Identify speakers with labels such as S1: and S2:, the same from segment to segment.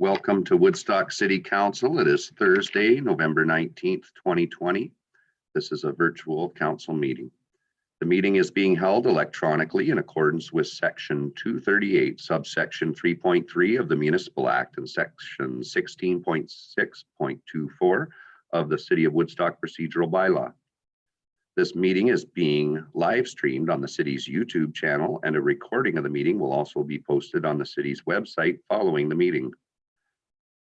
S1: Welcome to Woodstock City Council. It is Thursday, November 19th, 2020. This is a virtual council meeting. The meeting is being held electronically in accordance with Section 238, subsection 3.3 of the Municipal Act and Section 16.6.24 of the City of Woodstock Procedural Bylaw. This meeting is being live streamed on the city's YouTube channel, and a recording of the meeting will also be posted on the city's website following the meeting.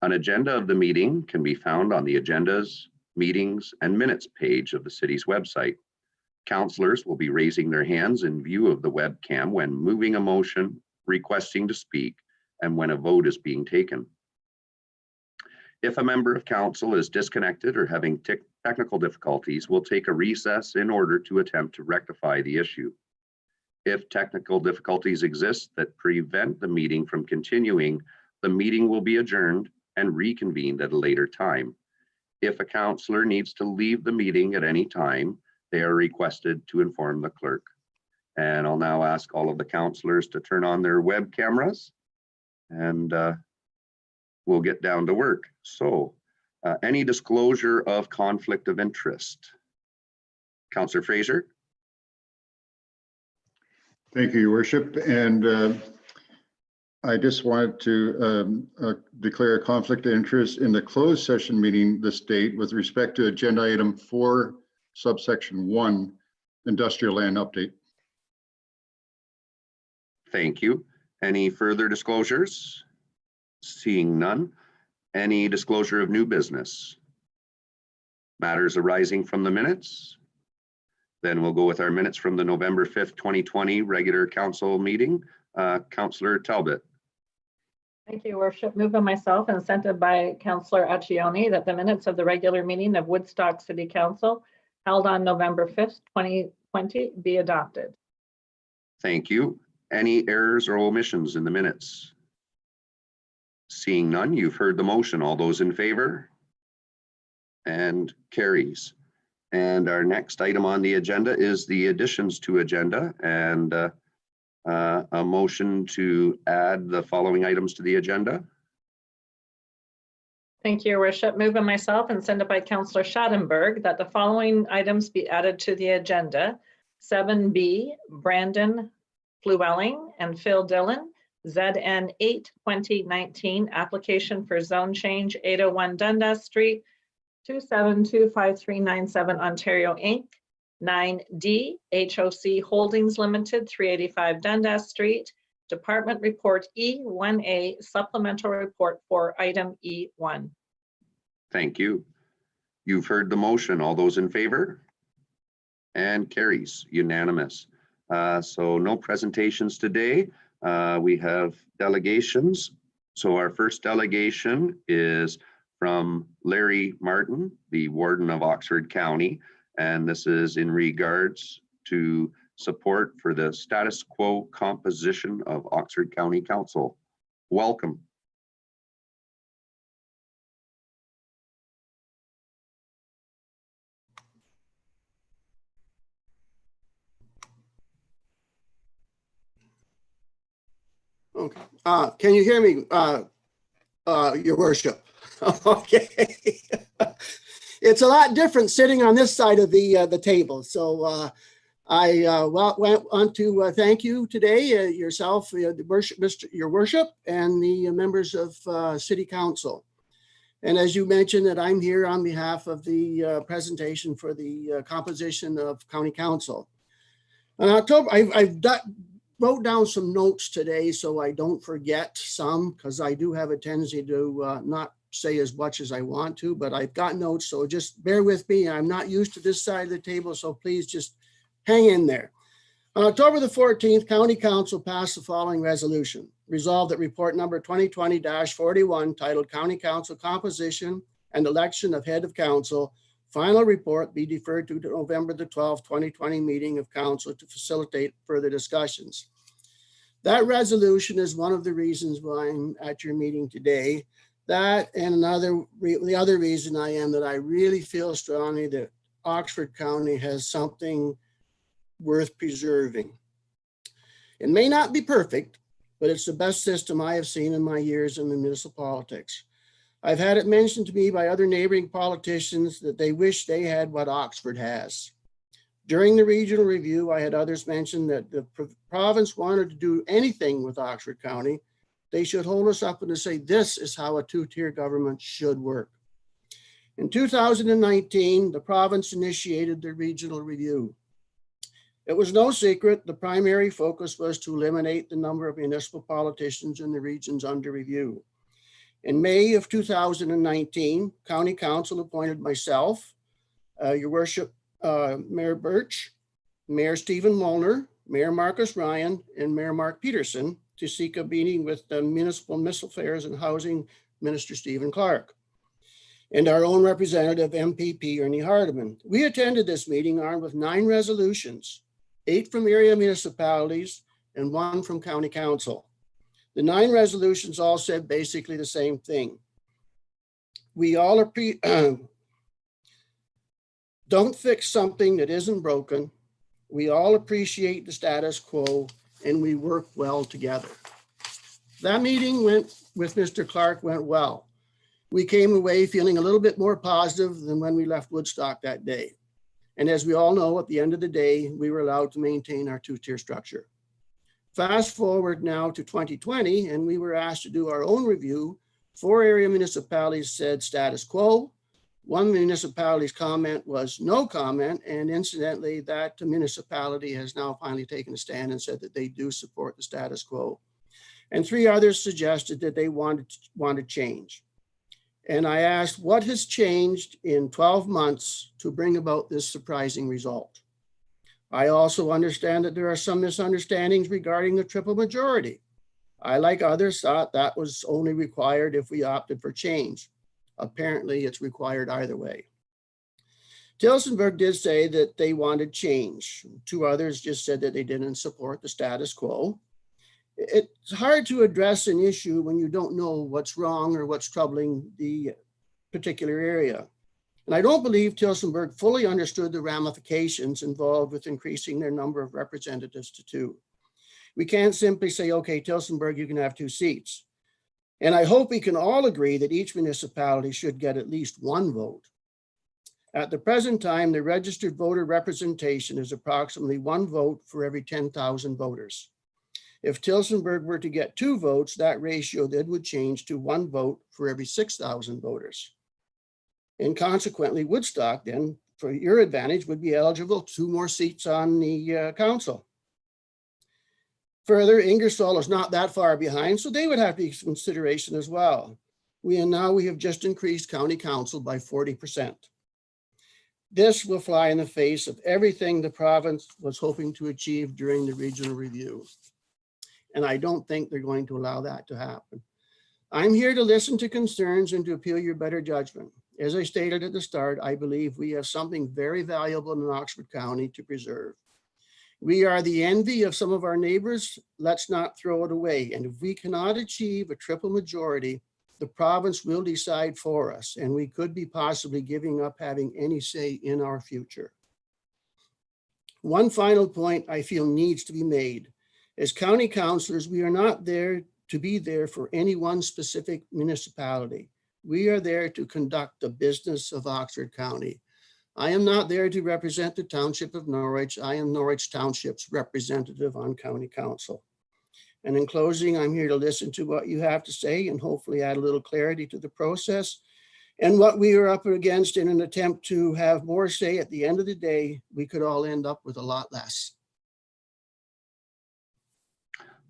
S1: An agenda of the meeting can be found on the agendas, meetings, and minutes page of the city's website. Councilors will be raising their hands in view of the webcam when moving a motion, requesting to speak, and when a vote is being taken. If a member of council is disconnected or having technical difficulties, we'll take a recess in order to attempt to rectify the issue. If technical difficulties exist that prevent the meeting from continuing, the meeting will be adjourned and reconvened at a later time. If a councilor needs to leave the meeting at any time, they are requested to inform the clerk. And I'll now ask all of the councilors to turn on their web cameras, and we'll get down to work. So any disclosure of conflict of interest? Councillor Fraser.
S2: Thank you, Your Worship. And I just wanted to declare a conflict of interest in the closed session meeting this date with respect to agenda item 4, subsection 1, industrial land update.
S1: Thank you. Any further disclosures? Seeing none. Any disclosure of new business? Matters arising from the minutes? Then we'll go with our minutes from the November 5th, 2020 regular council meeting. Councillor Talbot.
S3: Thank you, Worship. Moved by myself and seconded by Councillor Accioni that the minutes of the regular meeting of Woodstock City Council held on November 5th, 2020 be adopted.
S1: Thank you. Any errors or omissions in the minutes? Seeing none, you've heard the motion. All those in favor? And carries. And our next item on the agenda is the additions to agenda, and a motion to add the following items to the agenda.
S3: Thank you, Your Worship. Moved by myself and seconded by Councillor Schattenberg that the following items be added to the agenda. 7B, Brandon Flewelling and Phil Dillon, ZN 8 2019, application for zone change 801 Dundas Street, 2725397 Ontario Inc. 9D, HOC Holdings Limited, 385 Dundas Street, Department Report E1A, Supplemental Report for Item E1.
S1: Thank you. You've heard the motion. All those in favor? And carries, unanimous. So no presentations today. We have delegations. So our first delegation is from Larry Martin, the Warden of Oxford County. And this is in regards to support for the status quo composition of Oxford County Council. Welcome.
S4: Okay. Can you hear me, Your Worship? Okay. It's a lot different sitting on this side of the table. So I want to thank you today, yourself, Your Worship, and the members of City Council. And as you mentioned, that I'm here on behalf of the presentation for the composition of County Council. In October, I've wrote down some notes today so I don't forget some, because I do have a tendency to not say as much as I want to, but I've got notes, so just bear with me. I'm not used to this side of the table, so please just hang in there. On October the 14th, County Council passed the following resolution. Resolved that report number 2020-41 titled County Council Composition and Election of Head of Council, final report be deferred to November the 12th, 2020 meeting of council to facilitate further discussions. That resolution is one of the reasons why I'm at your meeting today. That and the other reason I am that I really feel strongly that Oxford County has something worth preserving. It may not be perfect, but it's the best system I have seen in my years in the municipal politics. I've had it mentioned to me by other neighboring politicians that they wish they had what Oxford has. During the regional review, I had others mention that the province wanted to do anything with Oxford County. They should hold us up and say, this is how a two-tier government should work. In 2019, the province initiated the regional review. It was no secret the primary focus was to eliminate the number of municipal politicians in the regions under review. In May of 2019, County Council appointed myself, Your Worship, Mayor Birch, Mayor Stephen Molnar, Mayor Marcus Ryan, and Mayor Mark Peterson to seek a meeting with the Municipal Affairs and Housing Minister Stephen Clark and our own representative, MPP Ernie Hardeman. We attended this meeting armed with 9 resolutions, 8 from area municipalities and 1 from County Council. The 9 resolutions all said basically the same thing. We all don't fix something that isn't broken. We all appreciate the status quo and we work well together. That meeting with Mr. Clark went well. We came away feeling a little bit more positive than when we left Woodstock that day. And as we all know, at the end of the day, we were allowed to maintain our 2-tier structure. Fast forward now to 2020, and we were asked to do our own review. 4 area municipalities said status quo. 1 municipality's comment was no comment. And incidentally, that municipality has now finally taken a stand and said that they do support the status quo. And 3 others suggested that they wanted change. And I asked, what has changed in 12 months to bring about this surprising result? I also understand that there are some misunderstandings regarding the triple majority. I, like others, thought that was only required if we opted for change. Apparently, it's required either way. Tillsonburg did say that they wanted change. 2 others just said that they didn't support the status quo. It's hard to address an issue when you don't know what's wrong or what's troubling the particular area. And I don't believe Tillsonburg fully understood the ramifications involved with increasing their number of representatives to 2. We can't simply say, okay, Tillsonburg, you can have 2 seats. And I hope we can all agree that each municipality should get at least 1 vote. At the present time, the registered voter representation is approximately 1 vote for every 10,000 voters. If Tillsonburg were to get 2 votes, that ratio then would change to 1 vote for every 6,000 voters. And consequently, Woodstock then, for your advantage, would be eligible 2 more seats on the council. Further, Ingersoll is not that far behind, so they would have to be consideration as well. We have just increased county council by 40%. This will fly in the face of everything the province was hoping to achieve during the regional review. And I don't think they're going to allow that to happen. I'm here to listen to concerns and to appeal your better judgment. As I stated at the start, I believe we have something very valuable in Oxford County to preserve. We are the envy of some of our neighbors. Let's not throw it away. And if we cannot achieve a triple majority, the province will decide for us, and we could be possibly giving up having any say in our future. One final point I feel needs to be made. As county councilors, we are not there to be there for any one specific municipality. We are there to conduct the business of Oxford County. I am not there to represent the Township of Norwich. I am Norwich Township's representative on County Council. And in closing, I'm here to listen to what you have to say and hopefully add a little clarity to the process. And what we are up against in an attempt to have more say at the end of the day, we could all end up with a lot less.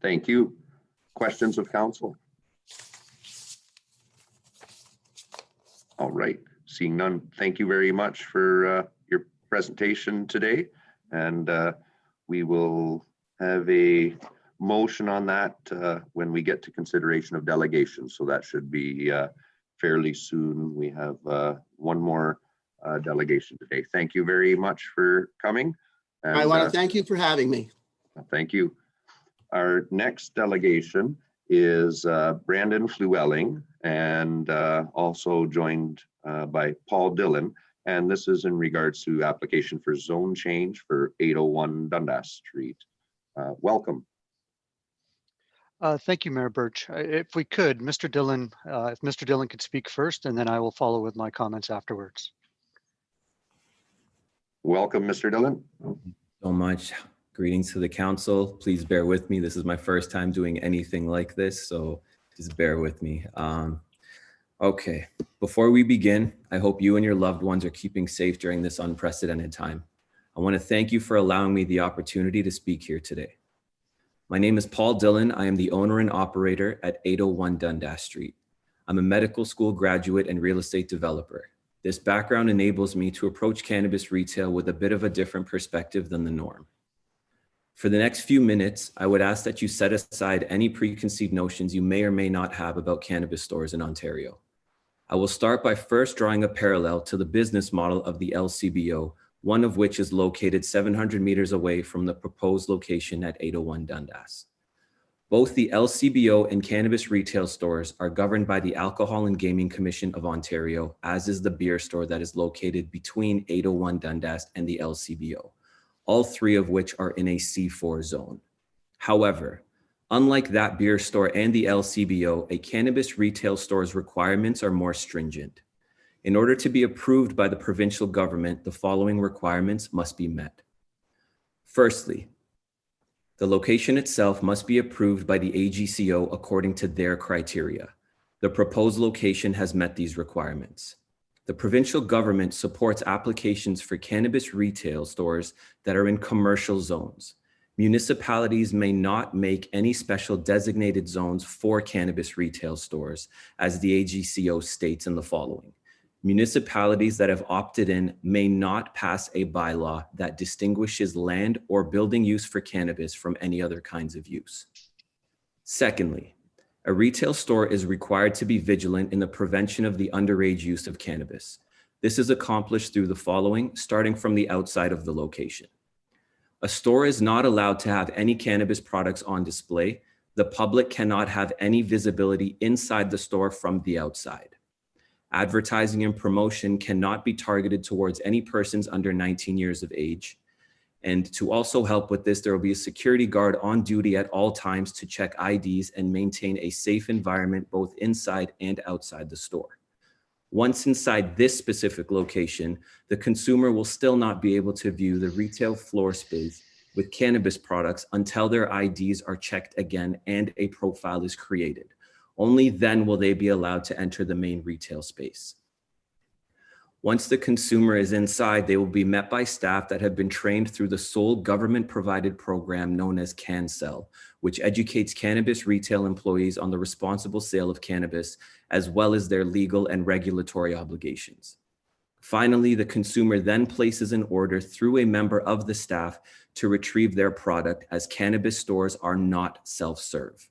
S1: Thank you. Questions of council? All right, seeing none, thank you very much for your presentation today. And we will have a motion on that when we get to consideration of delegation. So that should be fairly soon. We have 1 more delegation today. Thank you very much for coming. And,
S4: I want to thank you for having me.
S1: Thank you. Our next delegation is Brandon Flewelling, and also joined by Paul Dillon. And this is in regards to application for zone change for 801 Dundas Street. Welcome.
S5: Thank you, Mayor Birch. If we could, Mr. Dillon, if Mr. Dillon could speak first, and then I will follow with my comments afterwards.
S1: Welcome, Mr. Dillon.
S6: So much. Greetings to the council. Please bear with me. This is my first time doing anything like this, so just bear with me. Okay, before we begin, I hope you and your loved ones are keeping safe during this unprecedented time. I want to thank you for allowing me the opportunity to speak here today. My name is Paul Dillon. I am the owner and operator at 801 Dundas Street. I'm a medical school graduate and real estate developer. This background enables me to approach cannabis retail with a bit of a different perspective than the norm. For the next few minutes, I would ask that you set aside any preconceived notions you may or may not have about cannabis stores in Ontario. I will start by first drawing a parallel to the business model of the LCBO, one of which is located 700 meters away from the proposed location at 801 Dundas. Both the LCBO and cannabis retail stores are governed by the Alcohol and Gaming Commission of Ontario, as is the beer store that is located between 801 Dundas and the LCBO, all three of which are in a C4 zone. However, unlike that beer store and the LCBO, a cannabis retail store's requirements are more stringent. In order to be approved by the provincial government, the following requirements must be met. Firstly, the location itself must be approved by the AGCO according to their criteria. The proposed location has met these requirements. The provincial government supports applications for cannabis retail stores that are in commercial zones. Municipalities may not make any special designated zones for cannabis retail stores, as the AGCO states in the following. Municipalities that have opted in may not pass a bylaw that distinguishes land or building use for cannabis from any other kinds of use. Secondly, a retail store is required to be vigilant in the prevention of the underage use of cannabis. This is accomplished through the following, starting from the outside of the location. A store is not allowed to have any cannabis products on display. The public cannot have any visibility inside the store from the outside. Advertising and promotion cannot be targeted towards any persons under 19 years of age. And to also help with this, there will be a security guard on duty at all times to check IDs and maintain a safe environment both inside and outside the store. Once inside this specific location, the consumer will still not be able to view the retail floor space with cannabis products until their IDs are checked again and a profile is created. Only then will they be allowed to enter the main retail space. Once the consumer is inside, they will be met by staff that have been trained through the sole government-provided program known as CanSell, which educates cannabis retail employees on the responsible sale of cannabis, as well as their legal and regulatory obligations. Finally, the consumer then places an order through a member of the staff to retrieve their product, as cannabis stores are not self-serve.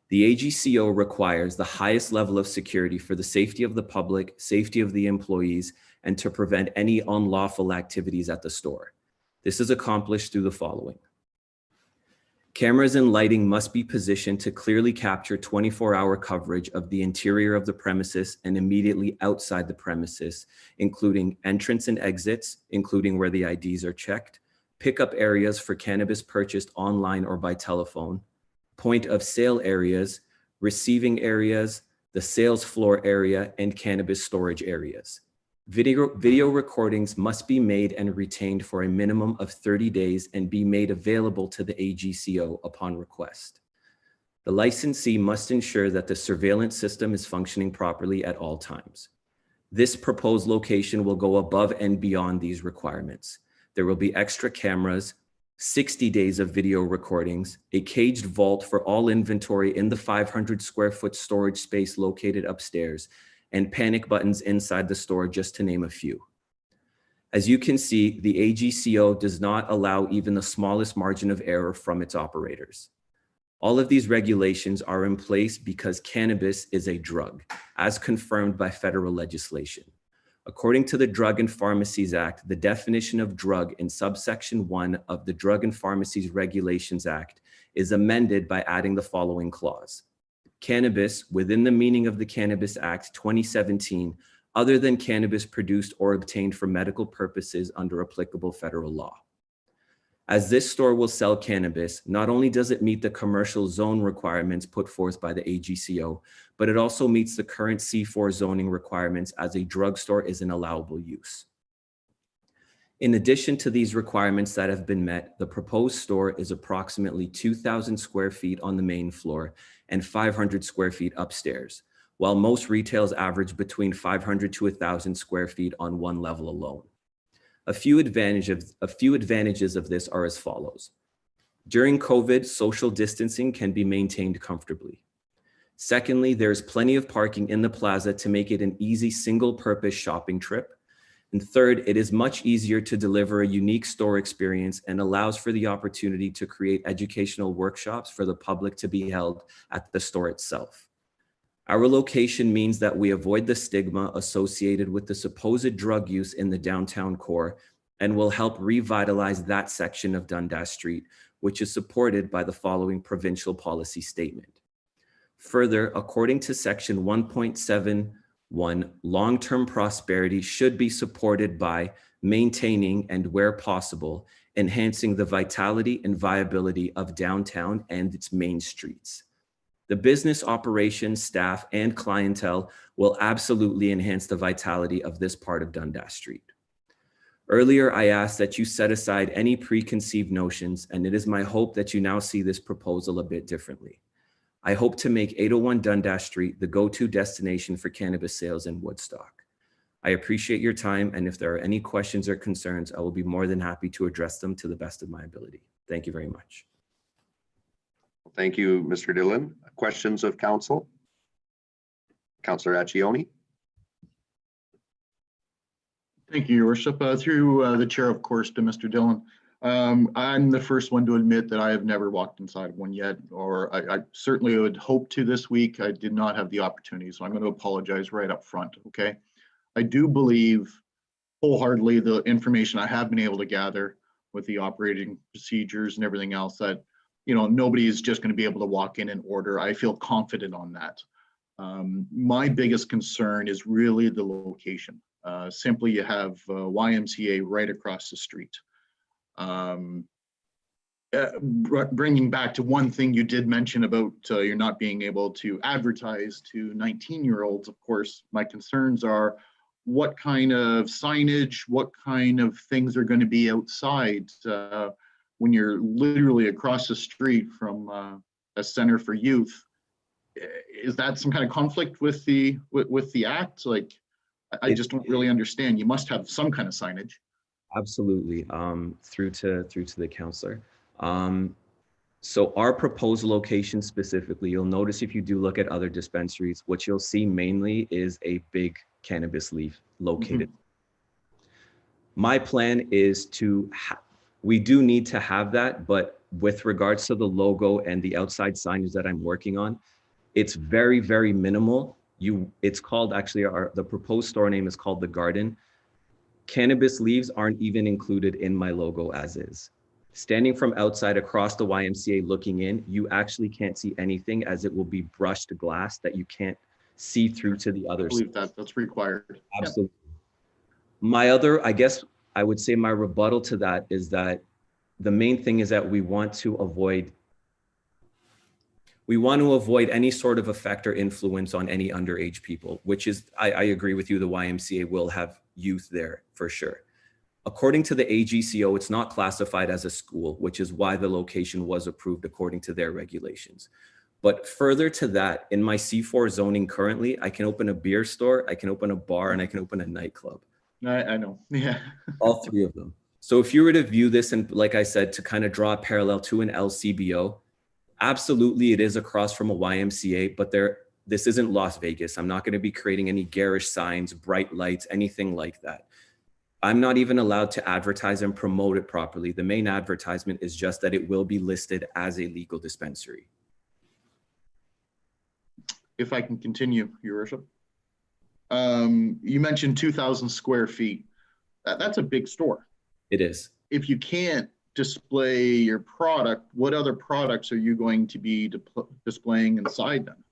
S6: The AGCO requires the highest level of security for the safety of the public, safety of the employees, and to prevent any unlawful activities at the store. This is accomplished through the following. Cameras and lighting must be positioned to clearly capture 24-hour coverage of the interior of the premises and immediately outside the premises, including entrance and exits, including where the IDs are checked, pickup areas for cannabis purchased online or by telephone, point of sale areas, receiving areas, the sales floor area, and cannabis storage areas. Video recordings must be made and retained for a minimum of 30 days and be made available to the AGCO upon request. The licensee must ensure that the surveillance system is functioning properly at all times. This proposed location will go above and beyond these requirements. There will be extra cameras, 60 days of video recordings, a caged vault for all inventory in the 500 square foot storage space located upstairs, and panic buttons inside the store, just to name a few. As you can see, the AGCO does not allow even the smallest margin of error from its operators. All of these regulations are in place because cannabis is a drug, as confirmed by federal legislation. According to the Drug and Pharmacies Act, the definition of drug in subsection 1 of the Drug and Pharmacies Regulations Act is amended by adding the following clause. Cannabis, within the meaning of the Cannabis Act 2017, other than cannabis produced or obtained for medical purposes under applicable federal law. As this store will sell cannabis, not only does it meet the commercial zone requirements put forth by the AGCO, but it also meets the current C4 zoning requirements as a drugstore is an allowable use. In addition to these requirements that have been met, the proposed store is approximately 2,000 square feet on the main floor and 500 square feet upstairs, while most retails average between 500 to 1,000 square feet on one level alone. A few advantages of this are as follows. During COVID, social distancing can be maintained comfortably. Secondly, there's plenty of parking in the plaza to make it an easy single-purpose shopping trip. And third, it is much easier to deliver a unique store experience and allows for the opportunity to create educational workshops for the public to be held at the store itself. Our location means that we avoid the stigma associated with the supposed drug use in the downtown core and will help revitalize that section of Dundas Street, which is supported by the following provincial policy statement. Further, according to section 1.71, long-term prosperity should be supported by maintaining and, where possible, enhancing the vitality and viability of downtown and its main streets. The business operations, staff, and clientele will absolutely enhance the vitality of this part of Dundas Street. Earlier, I asked that you set aside any preconceived notions, and it is my hope that you now see this proposal a bit differently. I hope to make 801 Dundas Street the go-to destination for cannabis sales in Woodstock. I appreciate your time, and if there are any questions or concerns, I will be more than happy to address them to the best of my ability. Thank you very much.
S1: Thank you, Mr. Dillon. Questions of council? Councillor Accioni.
S7: Thank you, Your Worship. Through the chair, of course, to Mr. Dillon. I'm the first one to admit that I have never walked inside of one yet, or I certainly would hope to this week. I did not have the opportunity, so I'm going to apologize right up front, okay? I do believe wholeheartedly the information I have been able to gather with the operating procedures and everything else that, you know, nobody is just going to be able to walk in and order. I feel confident on that. My biggest concern is really the location. Simply, you have YMCA right across the street. Bringing back to one thing you did mention about you're not being able to advertise to 19-year-olds, of course, my concerns are what kind of signage, what kind of things are going to be outside when you're literally across the street from a center for youth. Is that some kind of conflict with the act? Like, I just don't really understand. You must have some kind of signage.
S6: Absolutely. Through to the councillor. So our proposed location specifically, you'll notice if you do look at other dispensaries, what you'll see mainly is a big cannabis leaf located. My plan is to, we do need to have that, but with regards to the logo and the outside signage that I'm working on, it's very, very minimal. It's called, actually, the proposed store name is called The Garden. Cannabis leaves aren't even included in my logo as is. Standing from outside across the YMCA looking in, you actually can't see anything as it will be brushed glass that you can't see through to the other
S7: I believe that's required.
S6: Absolutely. My other, I guess I would say my rebuttal to that is that the main thing is that we want to avoid any sort of effect or influence on any underage people, which is, I agree with you, the YMCA will have youth there for sure. According to the AGCO, it's not classified as a school, which is why the location was approved according to their regulations. But further to that, in my C4 zoning currently, I can open a beer store, I can open a bar, and I can open a nightclub.
S7: I know, yeah.
S6: All three of them. So if you were to view this, and like I said, to kind of draw a parallel to an LCBO, absolutely it is across from a YMCA, but this isn't Las Vegas. I'm not going to be creating any garish signs, bright lights, anything like that. I'm not even allowed to advertise and promote it properly. The main advertisement is just that it will be listed as a legal dispensary.
S7: If I can continue, Your Worship. You mentioned 2,000 square feet. That's a big store.
S6: It is.
S7: If you can't display your product, what other products are you going to be displaying inside them?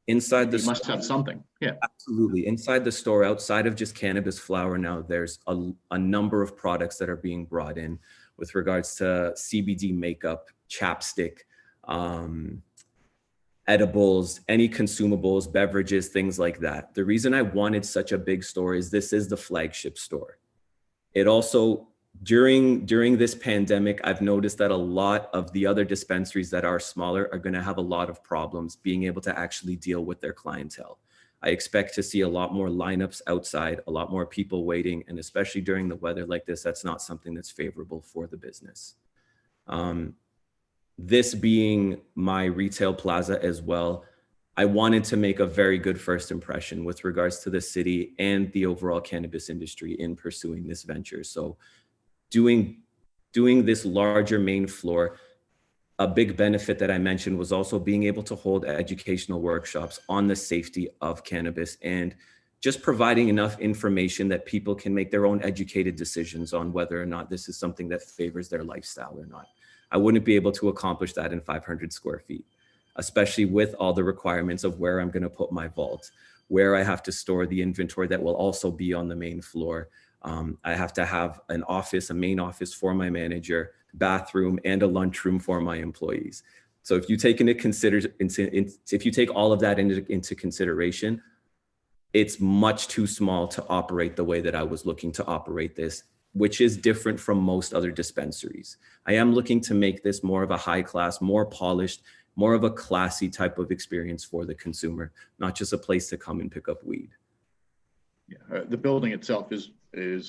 S6: Inside the
S7: store, you must have something. Yeah,
S6: absolutely. Inside the store, outside of just cannabis flower, now there's a number of products that are being brought in. with regards to CBD makeup, chapstick, edibles, any consumables, beverages, things like that. The reason I wanted such a big store is this is the flagship store. It also, during this pandemic, I've noticed that a lot of the other dispensaries that are smaller are going to have a lot of problems being able to actually deal with their clientele. I expect to see a lot more lineups outside, a lot more people waiting, and especially during the weather like this, that's not something that's favorable for the business. This being my retail plaza as well, I wanted to make a very good first impression with regards to the city and the overall cannabis industry in pursuing this venture. So doing this larger main floor, a big benefit that I mentioned was also being able to hold educational workshops on the safety of cannabis and just providing enough information that people can make their own educated decisions on whether or not this is something that favors their lifestyle or not. I wouldn't be able to accomplish that in 500 square feet, especially with all the requirements of where I'm going to put my vault, where I have to store the inventory that will also be on the main floor. I have to have an office, a main office for my manager, bathroom, and a lunchroom for my employees. So if you take if you take all of that into consideration, it's much too small to operate the way that I was looking to operate this, which is different from most other dispensaries. I am looking to make this more of a high class, more polished, more of a classy type of experience for the consumer, not just a place to come and pick up weed.
S7: Yeah, the building itself is,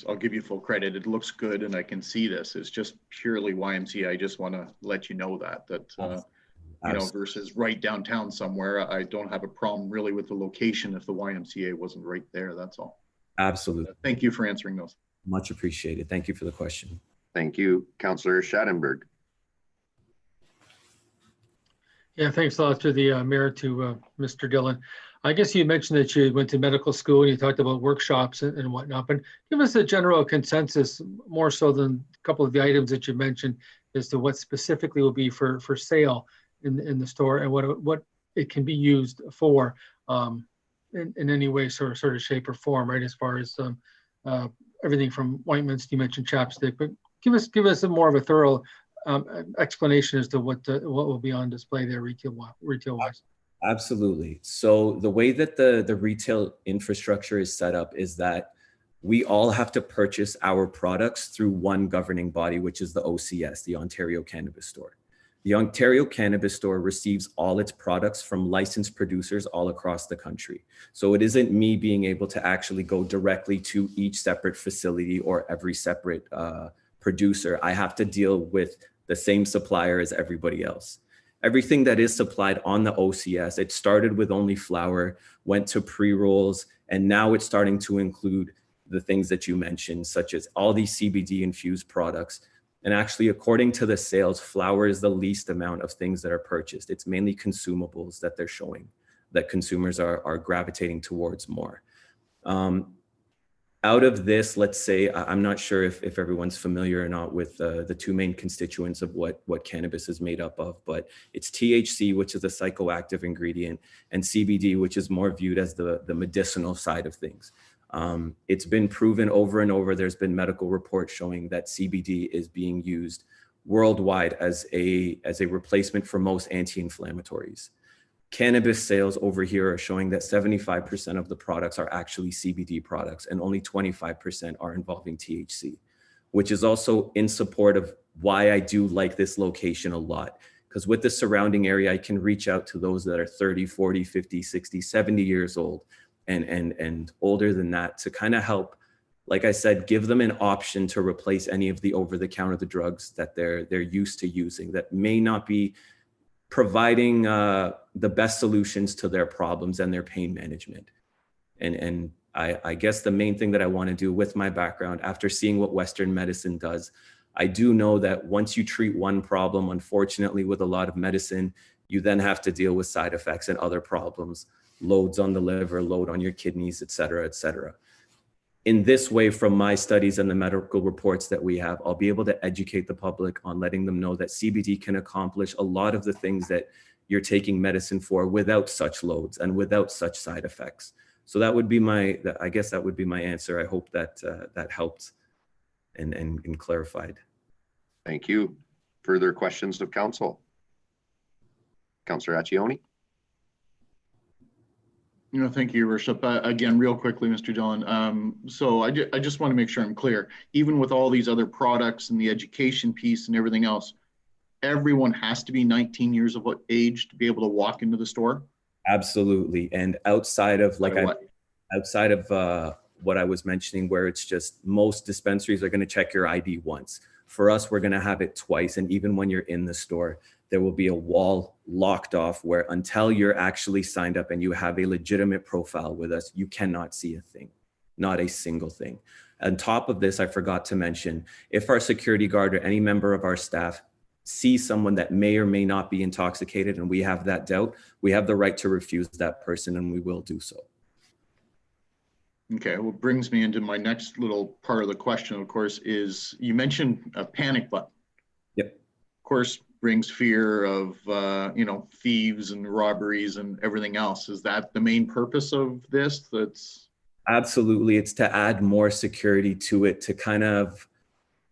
S7: I'll give you full credit. It looks good and I can see this. It's just purely YMCA. I just want to let you know that, you know, versus right downtown somewhere, I don't have a problem really with the location if the YMCA wasn't right there, that's all.
S6: Absolutely.
S7: Thank you for answering those.
S6: Much appreciated. Thank you for the question.
S1: Thank you, Councillor Schattenberg.
S8: Yeah, thanks a lot to the mayor, to Mr. Dillon. I guess you mentioned that you went to medical school and you talked about workshops and whatnot, but give us a general consensus, more so than a couple of the items that you mentioned, as to what specifically will be for sale in the store and what it can be used for in any way, sort of shape or form, right? As far as everything from ointments, you mentioned chapstick, but give us a more of a thorough explanation as to what will be on display there retail wise.
S6: Absolutely. So the way that the retail infrastructure is set up is that we all have to purchase our products through one governing body, which is the OCS, the Ontario Cannabis Store. The Ontario Cannabis Store receives all its products from licensed producers all across the country. So it isn't me being able to actually go directly to each separate facility or every separate producer. I have to deal with the same supplier as everybody else. Everything that is supplied on the OCS, it started with only flour, went to pre-rolls, and now it's starting to include the things that you mentioned, such as all these CBD infused products. And actually, according to the sales, flour is the least amount of things that are purchased. It's mainly consumables that they're showing that consumers are gravitating towards more. Out of this, let's say, I'm not sure if everyone's familiar or not with the two main constituents of what cannabis is made up of, but it's THC, which is a psychoactive ingredient, and CBD, which is more viewed as the medicinal side of things. It's been proven over and over. There's been medical reports showing that CBD is being used worldwide as a replacement for most anti-inflammatories. Cannabis sales over here are showing that 75% of the products are actually CBD products and only 25% are involving THC, which is also in support of why I do like this location a lot. Because with the surrounding area, I can reach out to those that are 30, 40, 50, 60, 70 years old and older than that to kind of help, like I said, give them an option to replace any of the over-the-counter drugs that they're used to using that may not be providing the best solutions to their problems and their pain management. And I guess the main thing that I want to do with my background, after seeing what Western medicine does, I do know that once you treat one problem, unfortunately, with a lot of medicine, you then have to deal with side effects and other problems, loads on the liver, load on your kidneys, et cetera, et cetera. In this way, from my studies and the medical reports that we have, I'll be able to educate the public on letting them know that CBD can accomplish a lot of the things that you're taking medicine for without such loads and without such side effects. So that would be I guess that would be my answer. I hope that that helped and clarified.
S1: Thank you. Further questions of council? Councillor Accioni?
S7: Thank you, Your Worship. Again, real quickly, Mr. Dillon. So I just want to make sure I'm clear. Even with all these other products and the education piece and everything else, everyone has to be 19 years of age to be able to walk into the store?
S6: Absolutely. And outside of like,
S7: What?
S6: outside of what I was mentioning, where it's just most dispensaries are going to check your ID once. For us, we're going to have it twice. And even when you're in the store, there will be a wall locked off where until you're actually signed up and you have a legitimate profile with us, you cannot see a thing, not a single thing. On top of this, I forgot to mention, if our security guard or any member of our staff sees someone that may or may not be intoxicated and we have that doubt, we have the right to refuse that person, and we will do so.
S7: Okay, what brings me into my next little part of the question, of course, is you mentioned a panic button.
S6: Yep.
S7: Of course, brings fear of, thieves and robberies and everything else. Is that the main purpose of this?
S6: Absolutely. It's to add more security to it, to kind of,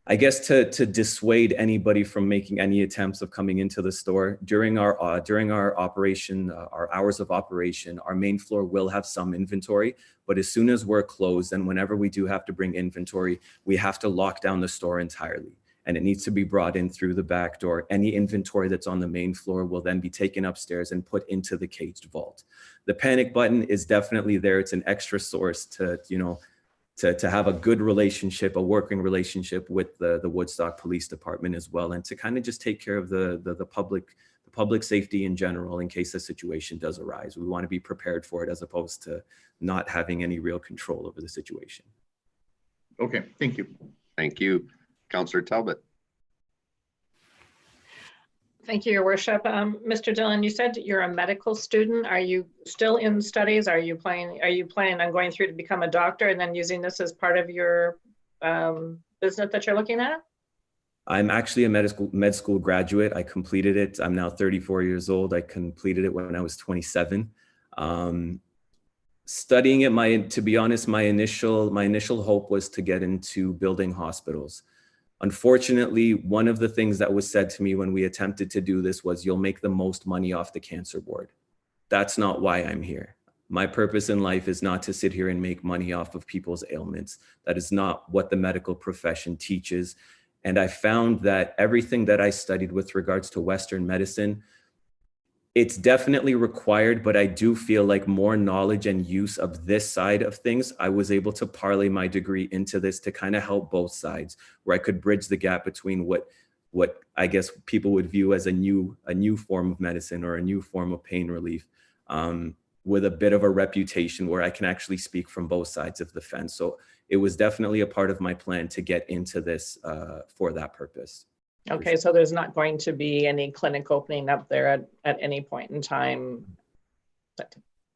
S6: I guess, to dissuade anybody from making any attempts of coming into the store. During our operation, our hours of operation, our main floor will have some inventory, but as soon as we're closed and whenever we do have to bring inventory, we have to lock down the store entirely. And it needs to be brought in through the back door. Any inventory that's on the main floor will then be taken upstairs and put into the caged vault. The panic button is definitely there. It's an extra source to have a good relationship, a working relationship with the Woodstock Police Department as well, and to kind of just take care of the public safety in general in case a situation does arise. We want to be prepared for it as opposed to not having any real control over the situation.
S7: Okay, thank you.
S1: Thank you. Councillor Talbot?
S3: Thank you, Your Worship. Mr. Dillon, you said you're a medical student. Are you still in studies? Are you planning on going through to become a doctor and then using this as part of your business that you're looking at?
S6: I'm actually a med school graduate. I completed it. I'm now 34 years old. I completed it when I was 27. Studying it, to be honest, my initial hope was to get into building hospitals. Unfortunately, one of the things that was said to me when we attempted to do this was, you'll make the most money off the cancer ward. That's not why I'm here. My purpose in life is not to sit here and make money off of people's ailments. That is not what the medical profession teaches. And I found that everything that I studied with regards to Western medicine, it's definitely required, but I do feel like more knowledge and use of this side of things, I was able to parlay my degree into this to kind of help both sides, where I could bridge the gap between what I guess people would view as a new form of medicine or a new form of pain relief, with a bit of a reputation where I can actually speak from both sides of the fence. So it was definitely a part of my plan to get into this for that purpose.
S3: Okay, so there's not going to be any clinic opening up there at any point in time.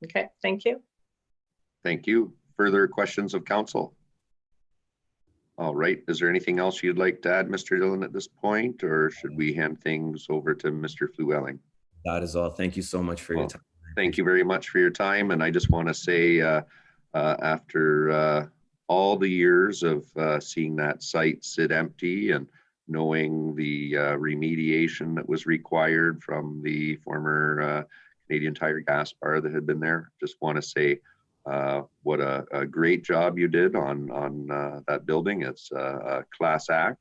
S3: Okay, thank you.
S1: Thank you. Further questions of council? All right, is there anything else you'd like to add, Mr. Dillon, at this point, or should we hand things over to Mr. Flewelling?
S6: That is all. Thank you so much for your time.
S1: Thank you very much for your time. And I just want to say, after all the years of seeing that site sit empty and knowing the remediation that was required from the former Canadian Tire gas bar that had been there, just want to say what a great job you did on that building. It's a class act.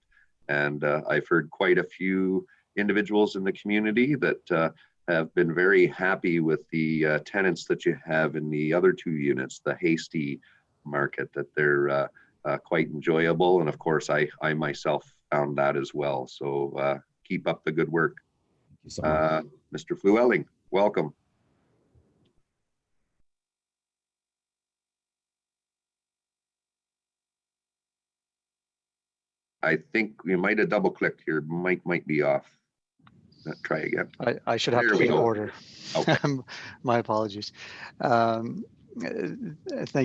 S1: And I've heard quite a few individuals in the community that have been very happy with the tenants that you have in the other two units, the Hasty Market, that they're quite enjoyable. And of course, I myself found that as well. So keep up the good work.
S6: Thank you so much.
S1: Mr. Flewelling, welcome. I think we might have double clicked. Your mic might be off. Try again.
S5: I should have
S1: There
S5: to
S1: we
S5: be in
S1: go.
S5: order.
S1: Okay.
S5: My apologies. Thank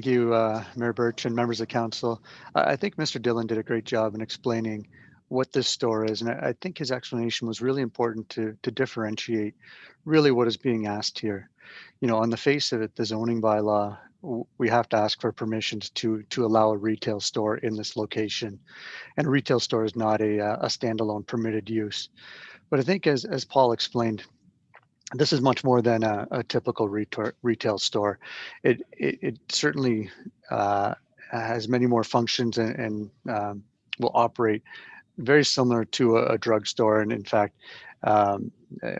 S5: you, Mayor Birch and members of council. I think Mr. Dillon did a great job in explaining what this store is. And I think his explanation was really important to differentiate really what is being asked here. You know, on the face of it, the zoning bylaw we have to ask for permissions to allow a retail store in this location. And a retail store is not a standalone permitted use. But I think as Paul explained, this is much more than a typical retail store. It certainly has many more functions and will operate very similar to a drugstore. And in fact,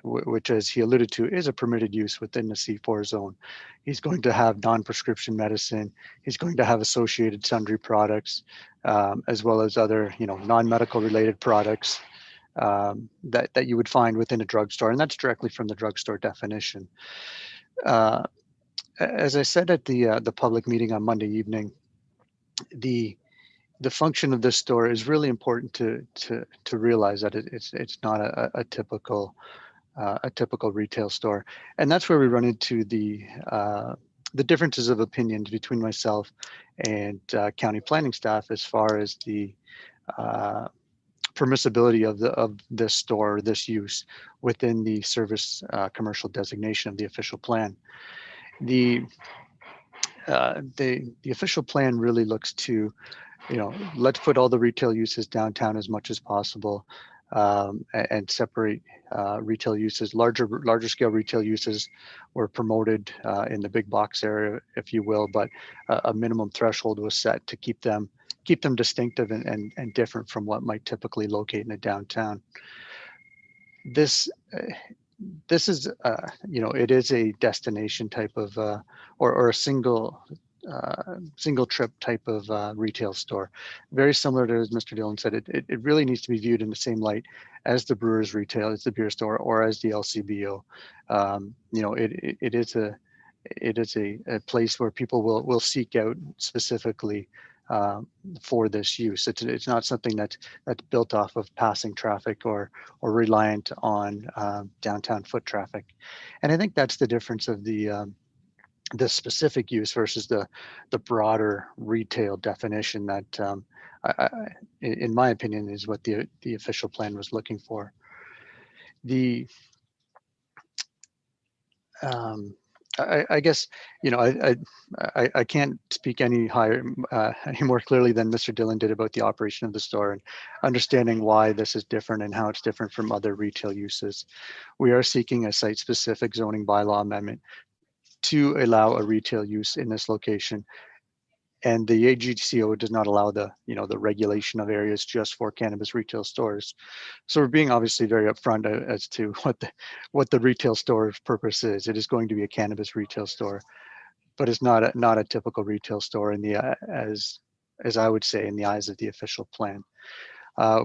S5: which, as he alluded to, is a permitted use within the C4 zone. He's going to have non-prescription medicine. He's going to have associated sundry products, as well as other, non-medical related products that you would find within a drugstore, and that's directly from the drugstore definition. As I said at the public meeting on Monday evening, the function of this store is really important to realize that it's not a typical retail store, and that's where we run into the differences of opinions between myself and county planning staff as far as the permissibility of this store, this use within the service commercial designation of the official plan. The official plan really looks to, let's put all the retail uses downtown as much as possible, and separate retail uses. Larger scale retail uses were promoted in the big box area, if you will, but a minimum threshold was set to keep them distinctive and different from what might typically locate in a downtown. This is, it is a destination type of, or a single trip type of retail store. Very similar to, as Mr. Dillon said, it really needs to be viewed in the same light as the brewer's retail, as the beer store, or as the LCBO. It is a place where people will seek out specifically for this use. It's not something that's built off of passing traffic or reliant on downtown foot traffic. And I think that's the difference of the specific use versus the broader retail definition that, in my opinion, is what the official plan was looking for. I guess, I can't speak any more clearly than Mr. Dillon did about the operation of the store and understanding why this is different and how it's different from other retail uses. We are seeking a site-specific zoning bylaw amendment to allow a retail use in this location. And the AGCO does not allow the regulation of areas just for cannabis retail stores. So we're being obviously very upfront as to what the retail store's purpose is. It is going to be a cannabis retail store, but it's not a typical retail store in the as I would say in the eyes of the official plan.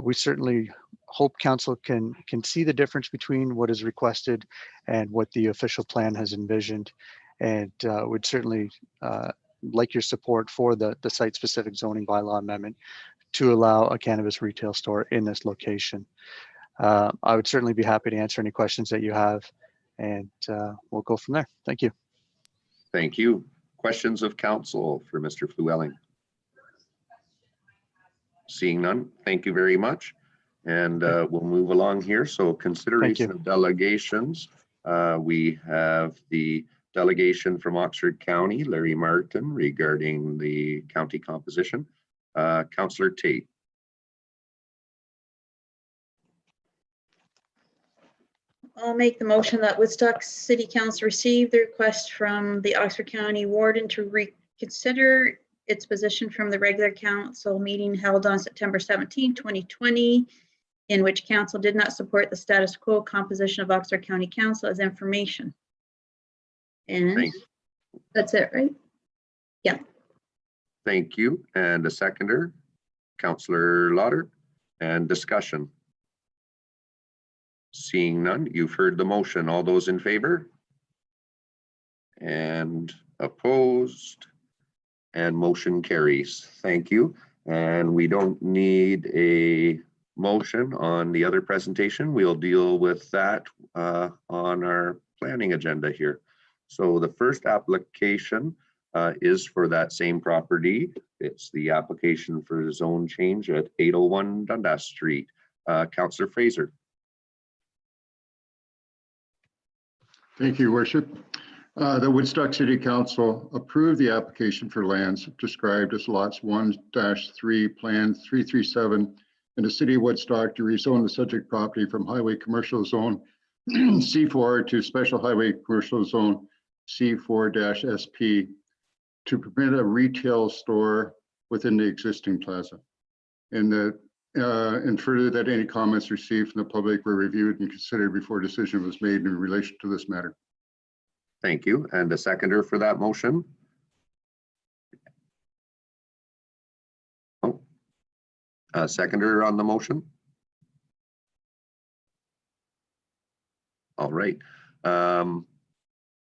S5: We certainly hope council can see the difference between what is requested and what the official plan has envisioned, and would certainly like your support for the site-specific zoning bylaw amendment to allow a cannabis retail store in this location. I would certainly be happy to answer any questions that you have, and we'll go from there. Thank you.
S1: Thank you. Questions of council for Mr. Flewelling? Seeing none, thank you very much. And we'll move along here. So consideration of delegations. We have the delegation from Oxford County, Larry Martin, regarding the county composition. Councillor Tate.
S9: I'll make the motion that Woodstock City Council receive the request from the Oxford County Warden to reconsider its position from the regular council meeting held on September 17, 2020, in which council did not support the status quo composition of Oxford County Council as information. And
S1: Thanks.
S9: That's it, right? Yeah.
S1: Thank you. And a seconder, Councillor Lauder, and discussion. Seeing none, you've heard the motion. All those in favor? And opposed? And motion carries. Thank you. And we don't need a motion on the other presentation. We'll deal with that on our planning agenda here. So the first application is for that same property. It's the application for zone change at 801 Dundas Street. Councillor Fraser.
S2: Thank you, Worship. The Woodstock City Council approved the application for lands described as lots 1-3, Plan 337 in the city of Woodstock to rezone the subject property from Highway Commercial Zone C4 to Special Highway Commercial Zone C4-SP to permit a retail store within the existing plaza. And further that any comments received from the public were reviewed and considered before decision was made in relation to this matter.
S1: Thank you. And a seconder for that motion? Oh, a seconder on the motion? All right.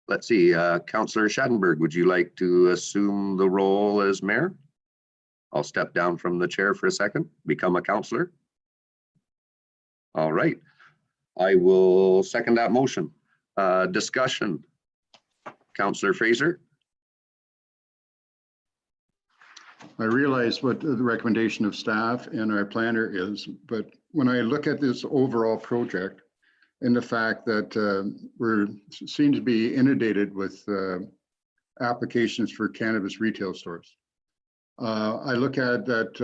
S1: Let's see, Councillor Schattenberg, would you like to assume the role as mayor? I'll step down from the chair for a second, become a councillor. All right. I will second that motion. Discussion. Councillor Fraser.
S2: I realize what the recommendation of staff and our planner is, but when I look at this overall project and the fact that we're seem to be inundated with applications for cannabis retail stores, I look at that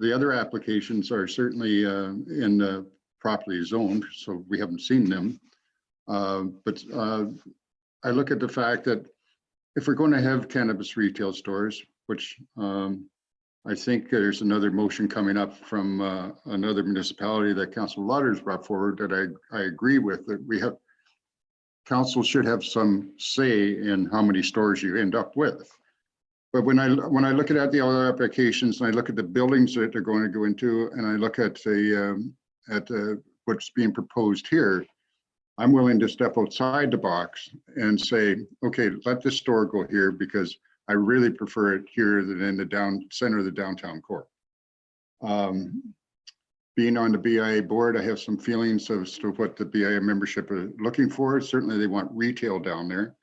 S2: the other applications are certainly properly zoned, so we haven't seen them. But I look at the fact that if we're going to have cannabis retail stores, which I think there's another motion coming up from another municipality that Council Lauders brought forward that I agree with, that we have, council should have some say in how many stores you end up with. But when I look at the other applications and I look at the buildings that they're going to go into, and I look at what's being proposed here, I'm willing to step outside the box and say, okay, let this store go here because I really prefer it here than in the center of the downtown core. Being on the BIA board, I have some feelings as to what the BIA membership is looking for. Certainly they want retail down there,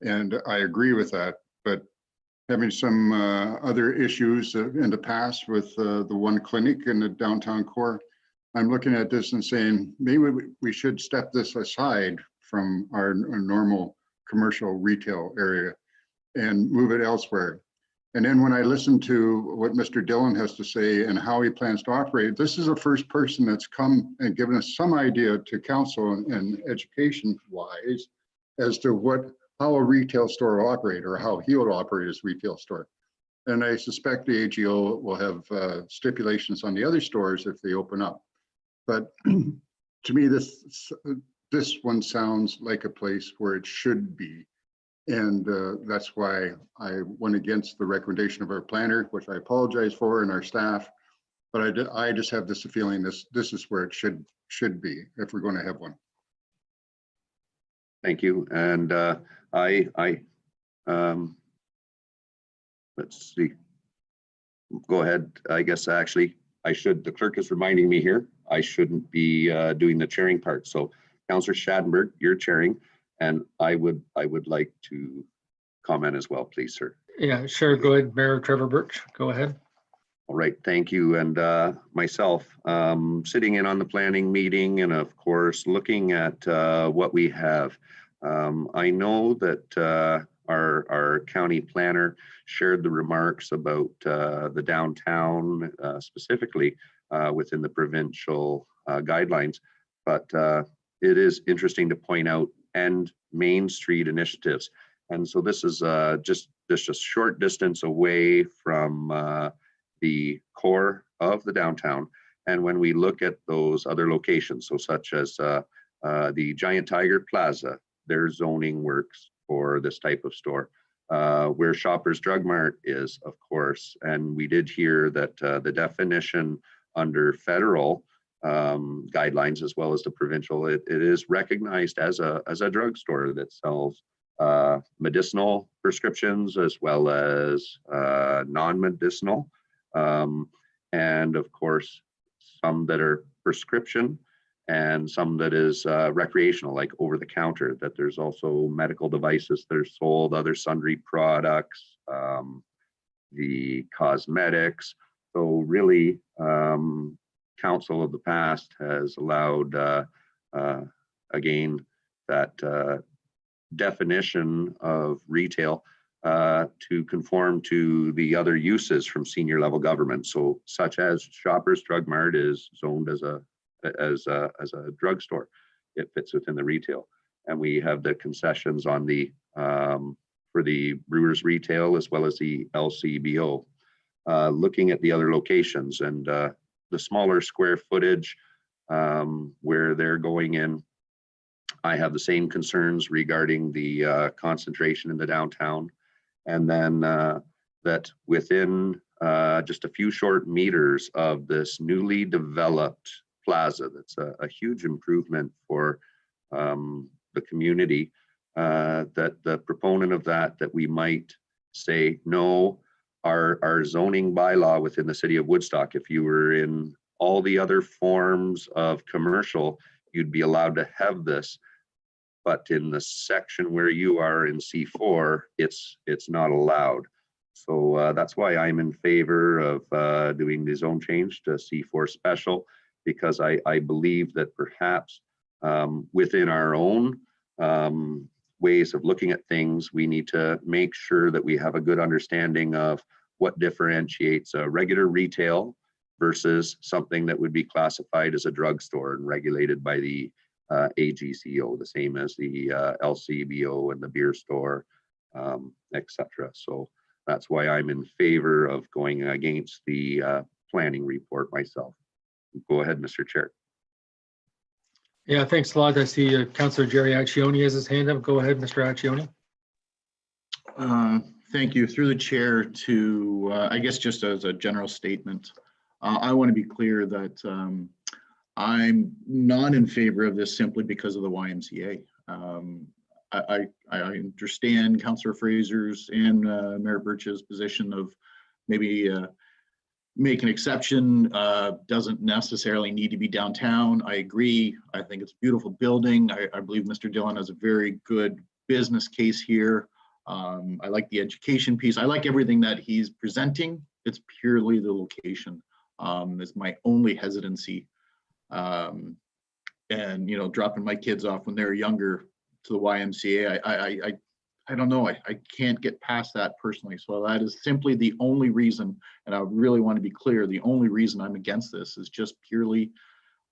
S2: and I agree with that. But having some other issues in the past with the one clinic in the downtown core, I'm looking at this and saying, maybe we should step this aside from our normal commercial retail area and move it elsewhere. And then when I listen to what Mr. Dillon has to say and how he plans to operate, this is the first person that's come and given us some idea to council and education wise as to how a retail store will operate or how he will operate his retail store. And I suspect the AGO will have stipulations on the other stores if they open up. But to me, this one sounds like a place where it should be. And that's why I went against the recommendation of our planner, which I apologize for, and our staff. But I just have this feeling this is where it should be if we're going to have one.
S1: Thank you. And let's see. Go ahead. I guess actually I should. The clerk is reminding me here. I shouldn't be doing the chairing part. So, Councillor Schattenberg, you're chairing. And I would like to comment as well, please, sir.
S8: Yeah, sure. Go ahead, Mayor Trevor Birch. Go ahead.
S1: All right, thank you. And myself, sitting in on the planning meeting and of course, looking at what we have. I know that our county planner shared the remarks about the downtown, specifically within the provincial guidelines, but it is interesting to point out and Main Street initiatives. And so this is just a short distance away from the core of the downtown. And when we look at those other locations, so such as the Giant Tiger Plaza, their zoning works for this type of store, where Shoppers Drug Mart is, of course. And we did hear that the definition under federal guidelines as well as the provincial, it is recognized as a drugstore that sells medicinal prescriptions as well as non-medicinal, and of course some that are prescription and some that is recreational, like over the counter, that there's also medical devices that are sold, other sundry products, the cosmetics. So really, council of the past has allowed, again, that definition of retail to conform to the other uses from senior level government. So such as Shoppers Drug Mart is zoned as a drugstore. It fits within the retail. And we have the concessions on the for the Brewers Retail as well as the LCBO. Looking at the other locations and the smaller square footage where they're going in, I have the same concerns regarding the concentration in the downtown. And then that within just a few short meters of this newly developed plaza, that's a huge improvement for the community, that the proponent of that we might say, no, our zoning bylaw within the city of Woodstock, if you were in all the other forms of commercial, you'd be allowed to have this. But in the section where you are in C4, it's not allowed. So that's why I'm in favor of doing the zone change to C4 special, because I believe that perhaps within our own ways of looking at things, we need to make sure that we have a good understanding of what differentiates a regular retail versus something that would be classified as a drugstore and regulated by the AGCO, the same as the LCBO and the beer store, etc. So that's why I'm in favor of going against the planning report myself. Go ahead, Mr. Chair.
S8: Yeah, thanks a lot. I see Councillor Jerry Accioni has his hand up. Go ahead, Mr. Accioni.
S7: Thank you. Through the chair to, I guess just as a general statement, I want to be clear that I'm not in favor of this simply because of the YMCA. I understand Councillor Fraser's and Mayor Birch's position of maybe make an exception, doesn't necessarily need to be downtown. I agree. I think it's a beautiful building. I believe Mr. Dillon has a very good business case here. I like the education piece. I like everything that he's presenting. It's purely the location is my only hesitancy. And, you know, dropping my kids off when they're younger to the YMCA, I don't know. I can't get past that personally. So that is simply the only reason, and I really want to be clear, the only reason I'm against this is just purely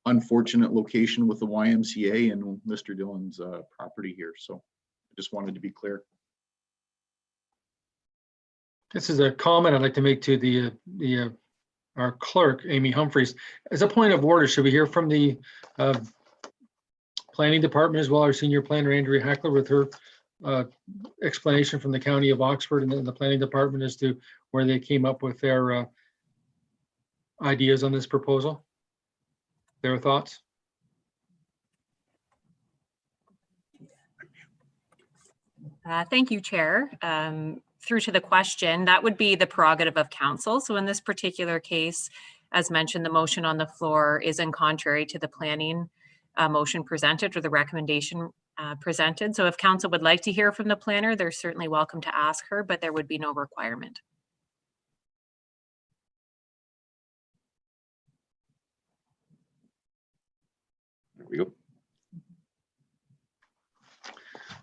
S7: unfortunate location with the YMCA and Mr. Dillon's property here. So I just wanted to be clear.
S8: This is a comment I'd like to make to our clerk, Amy Humphreys. As a point of order, should we hear from the planning department as well, our senior planner, Andrea Hackler, with her explanation from the County of Oxford and the planning department as to where they came up with their ideas on this proposal? Their thoughts?
S10: Thank you, Chair. Through to the question, that would be the prerogative of council. So in this particular case, as mentioned, the motion on the floor is in contrary to the planning motion presented or the recommendation presented. So if council would like to hear from the planner, they're certainly welcome to ask her, but there would be no requirement.
S1: There we go.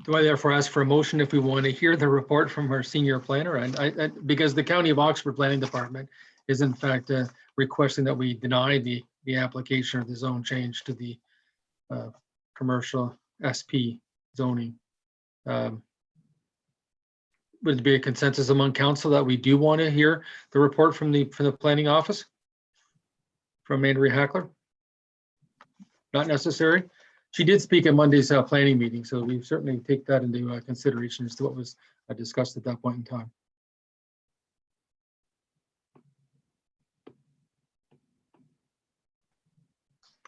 S8: Do I therefore ask for a motion if we want to hear the report from our senior planner? And because the County of Oxford Planning Department is in fact requesting that we deny the application of the zone change to the commercial SP zoning. Would it be a consensus among council that we do want to hear the report from the planning office? From Andrea Hackler? Not necessary. She did speak at Monday's planning meeting, so we certainly take that into consideration as to what was discussed at that point in time.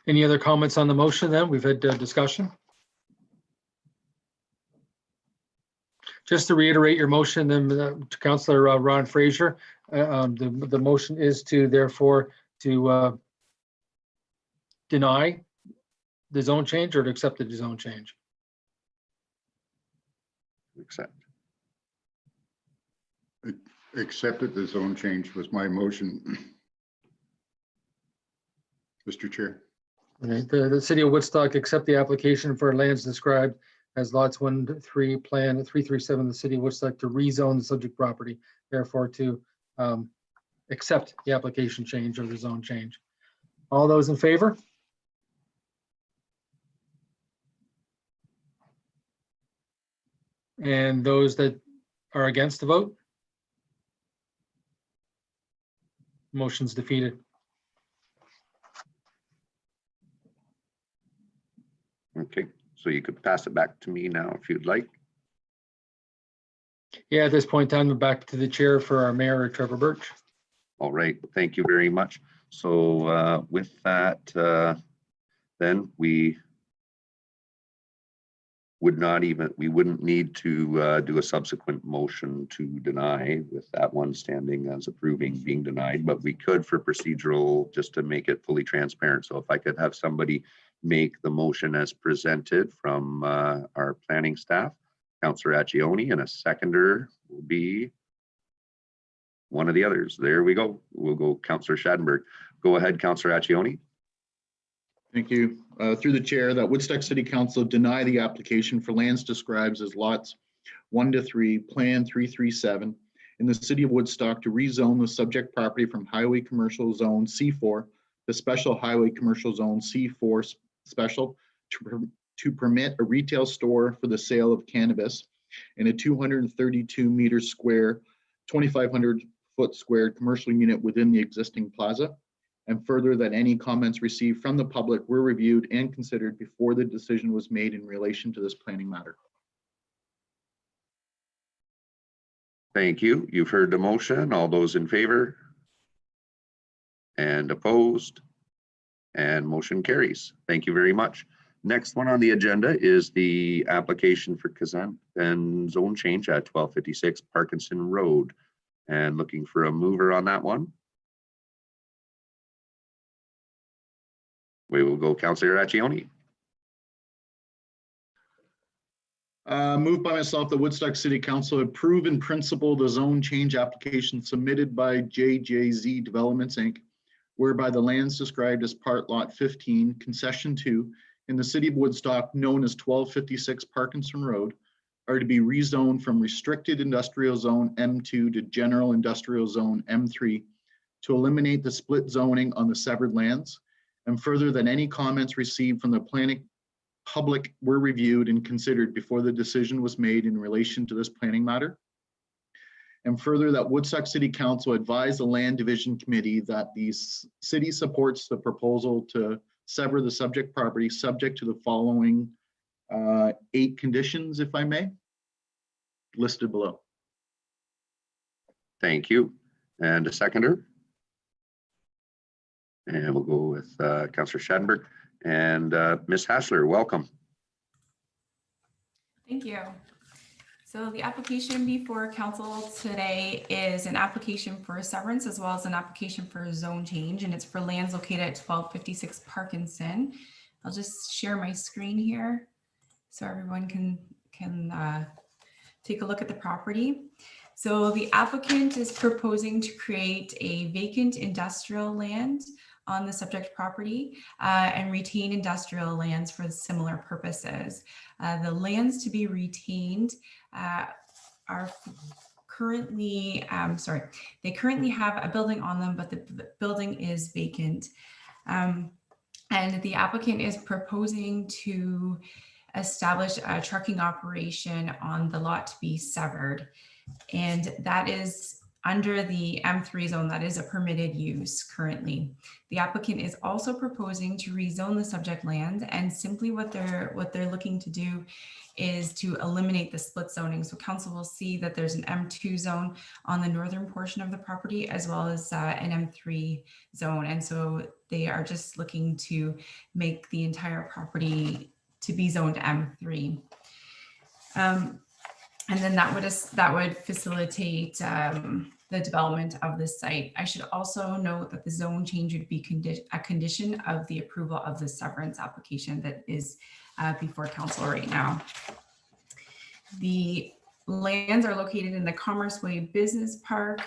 S8: Any other comments on the motion then? We've had discussion. Just to reiterate your motion, then to Councillor Ron Fraser, the motion is to therefore to deny the zone change or to accept the zone change?
S1: Accept.
S2: Accepted the zone change was my motion. Mr. Chair.
S8: Okay. The City of Woodstock accept the application for lands described as lots 1 to 3 plan 337, the city of Woodstock to rezone the subject property, therefore to accept the application change or the zone change. All those in favor? And those that are against the vote? Motion's defeated.
S1: Okay, so you could pass it back to me now if you'd like.
S8: Yeah, at this point in time, we're back to the chair for our mayor, Trevor Birch.
S1: All right, thank you very much. So with that, then we wouldn't need to do a subsequent motion to deny with that one standing as approving being denied, but we could for procedural, just to make it fully transparent. So if I could have somebody make the motion as presented from our planning staff, Councillor Accioni, and a seconder will be one of the others. There we go. We'll go Councillor Schadenberg. Go ahead, Councillor Accioni.
S7: Thank you. Through the chair, that Woodstock City Council deny the application for lands described as lots 1 to 3, Plan 337 in the city of Woodstock to rezone the subject property from Highway Commercial Zone C4 to Special Highway Commercial Zone C4 Special to permit a retail store for the sale of cannabis in a 232 meter square, 2,500 foot squared commercial unit within the existing plaza. And further, that any comments received from the public were reviewed and considered before the decision was made in relation to this planning matter.
S1: Thank you. You've heard the motion. All those in favor? And opposed? And motion carries. Thank you very much. Next one on the agenda is the application for consent and zone change at 1256 Parkinson Road. And looking for a mover on that one. We will go Councillor Accioni.
S7: Moved by myself, the Woodstock City Council approve in principle the zone change application submitted by JJZ Developments, Inc., whereby the lands described as Part Lot 15, Concession 2, in the city of Woodstock, known as 1256 Parkinson Road, are to be rezoned from Restricted Industrial Zone M2 to General Industrial Zone M3 to eliminate the split zoning on the severed lands. And further, that any comments received from the planning public were reviewed and considered before the decision was made in relation to this planning matter. And further, that Woodstock City Council advised the Land Division Committee that the city supports the proposal to sever the subject property subject to the following 8 conditions, if I may, listed below.
S1: Thank you. And a seconder. And we'll go with Councillor Schadenberg and Ms. Hassler, welcome.
S11: Thank you. So the application before council today is an application for a severance as well as an application for a zone change, and it's for lands located at 1256 Parkinson. I'll just share my screen here so everyone can take a look at the property. So the applicant is proposing to create a vacant industrial land on the subject property and retain industrial lands for similar purposes. The lands to be retained are currently, they currently have a building on them, but the building is vacant. And the applicant is proposing to establish a trucking operation on the lot to be severed. And that is under the M3 zone, that is a permitted use currently. The applicant is also proposing to rezone the subject land, and simply what they're looking to do is to eliminate the split zoning. So council will see that there's an M2 zone on the northern portion of the property as well as an M3 zone. And so they are just looking to make the entire property to be zoned M3. And then that would facilitate the development of this site. I should also note that the zone change would be a condition of the approval of the severance application that is before council right now. The lands are located in the Commerce Way Business Park.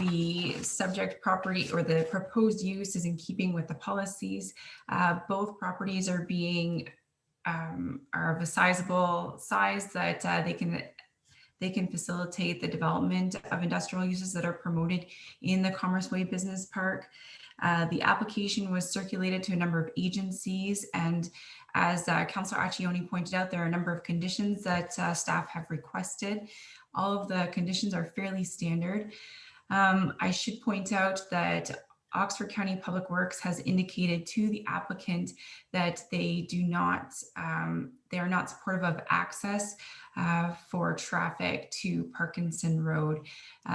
S11: The subject property or the proposed use is in keeping with the policies. Both properties are being are of a sizable size that they can facilitate the development of industrial uses that are promoted in the Commerce Way Business Park. The application was circulated to a number of agencies, and as Councillor Accioni pointed out, there are a number of conditions that staff have requested. All of the conditions are fairly standard. I should point out that Oxford County Public Works has indicated to the applicant that they are not supportive of access for traffic to Parkinson Road.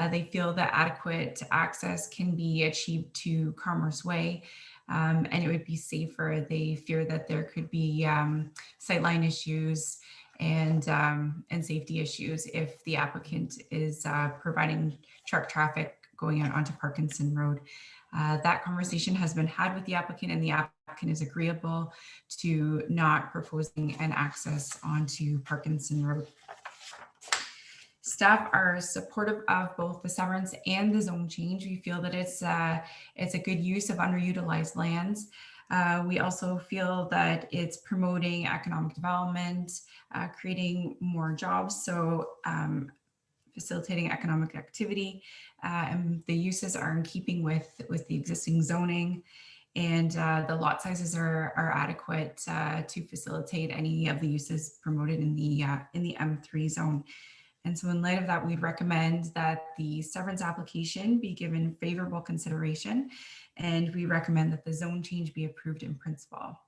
S11: They feel that adequate access can be achieved to Commerce Way, and it would be safer. They fear that there could be sightline issues and safety issues if the applicant is providing truck traffic going out onto Parkinson Road. That conversation has been had with the applicant, and the applicant is agreeable to not proposing an access onto Parkinson Road. Staff are supportive of both the severance and the zone change. We feel that it's a good use of underutilized lands. We also feel that it's promoting economic development, creating more jobs, so facilitating economic activity, and the uses are in keeping with the existing zoning, and the lot sizes are adequate to facilitate any of the uses promoted in the M3 zone. And so in light of that, we'd recommend that the severance application be given favorable consideration, and we recommend that the zone change be approved in principle.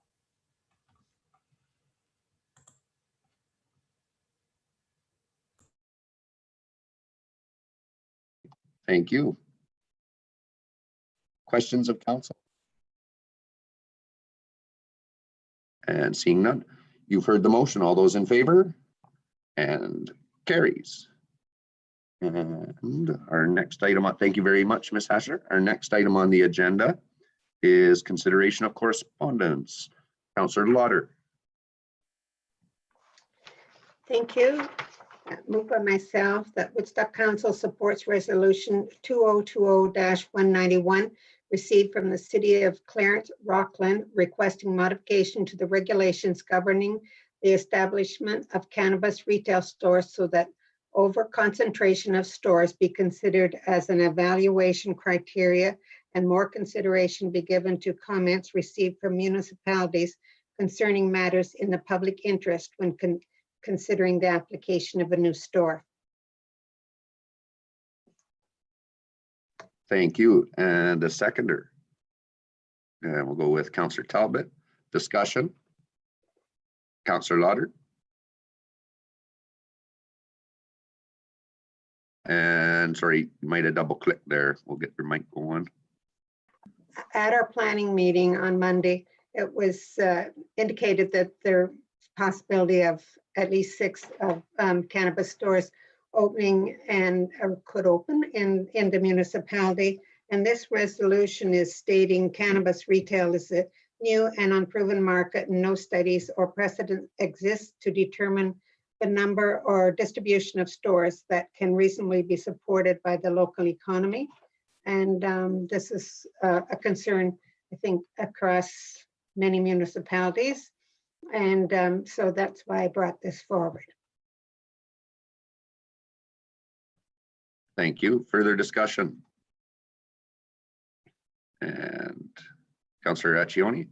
S1: Thank you. Questions of council? And seeing none, you've heard the motion. All those in favor? And carries. And our next item, thank you very much, Ms. Hasher. Our next item on the agenda is consideration of correspondence. Councillor Lauder.
S12: Thank you. Moved by myself that Woodstock Council supports resolution 2020-191 received from the city of Clarence, Rockland, requesting modification to the regulations governing the establishment of cannabis retail stores so that over-concentration of stores be considered as an evaluation criteria and more consideration be given to comments received from municipalities concerning matters in the public interest when considering the application of a new store.
S1: Thank you. And the seconder. And we'll go with Councillor Talbot. Discussion. Councillor Lauder. And sorry, you might have double clicked there. We'll get your mic going.
S12: At our planning meeting on Monday, it was indicated that there's possibility of at least 6 cannabis stores opening and could open in the municipality. And this resolution is stating cannabis retail is a new and unproven market, and no studies or precedent exists to determine the number or distribution of stores that can reasonably be supported by the local economy. And this is a concern, I think, across many municipalities. And so that's why I brought this forward.
S1: Thank you. Further discussion? And Councillor Accioni.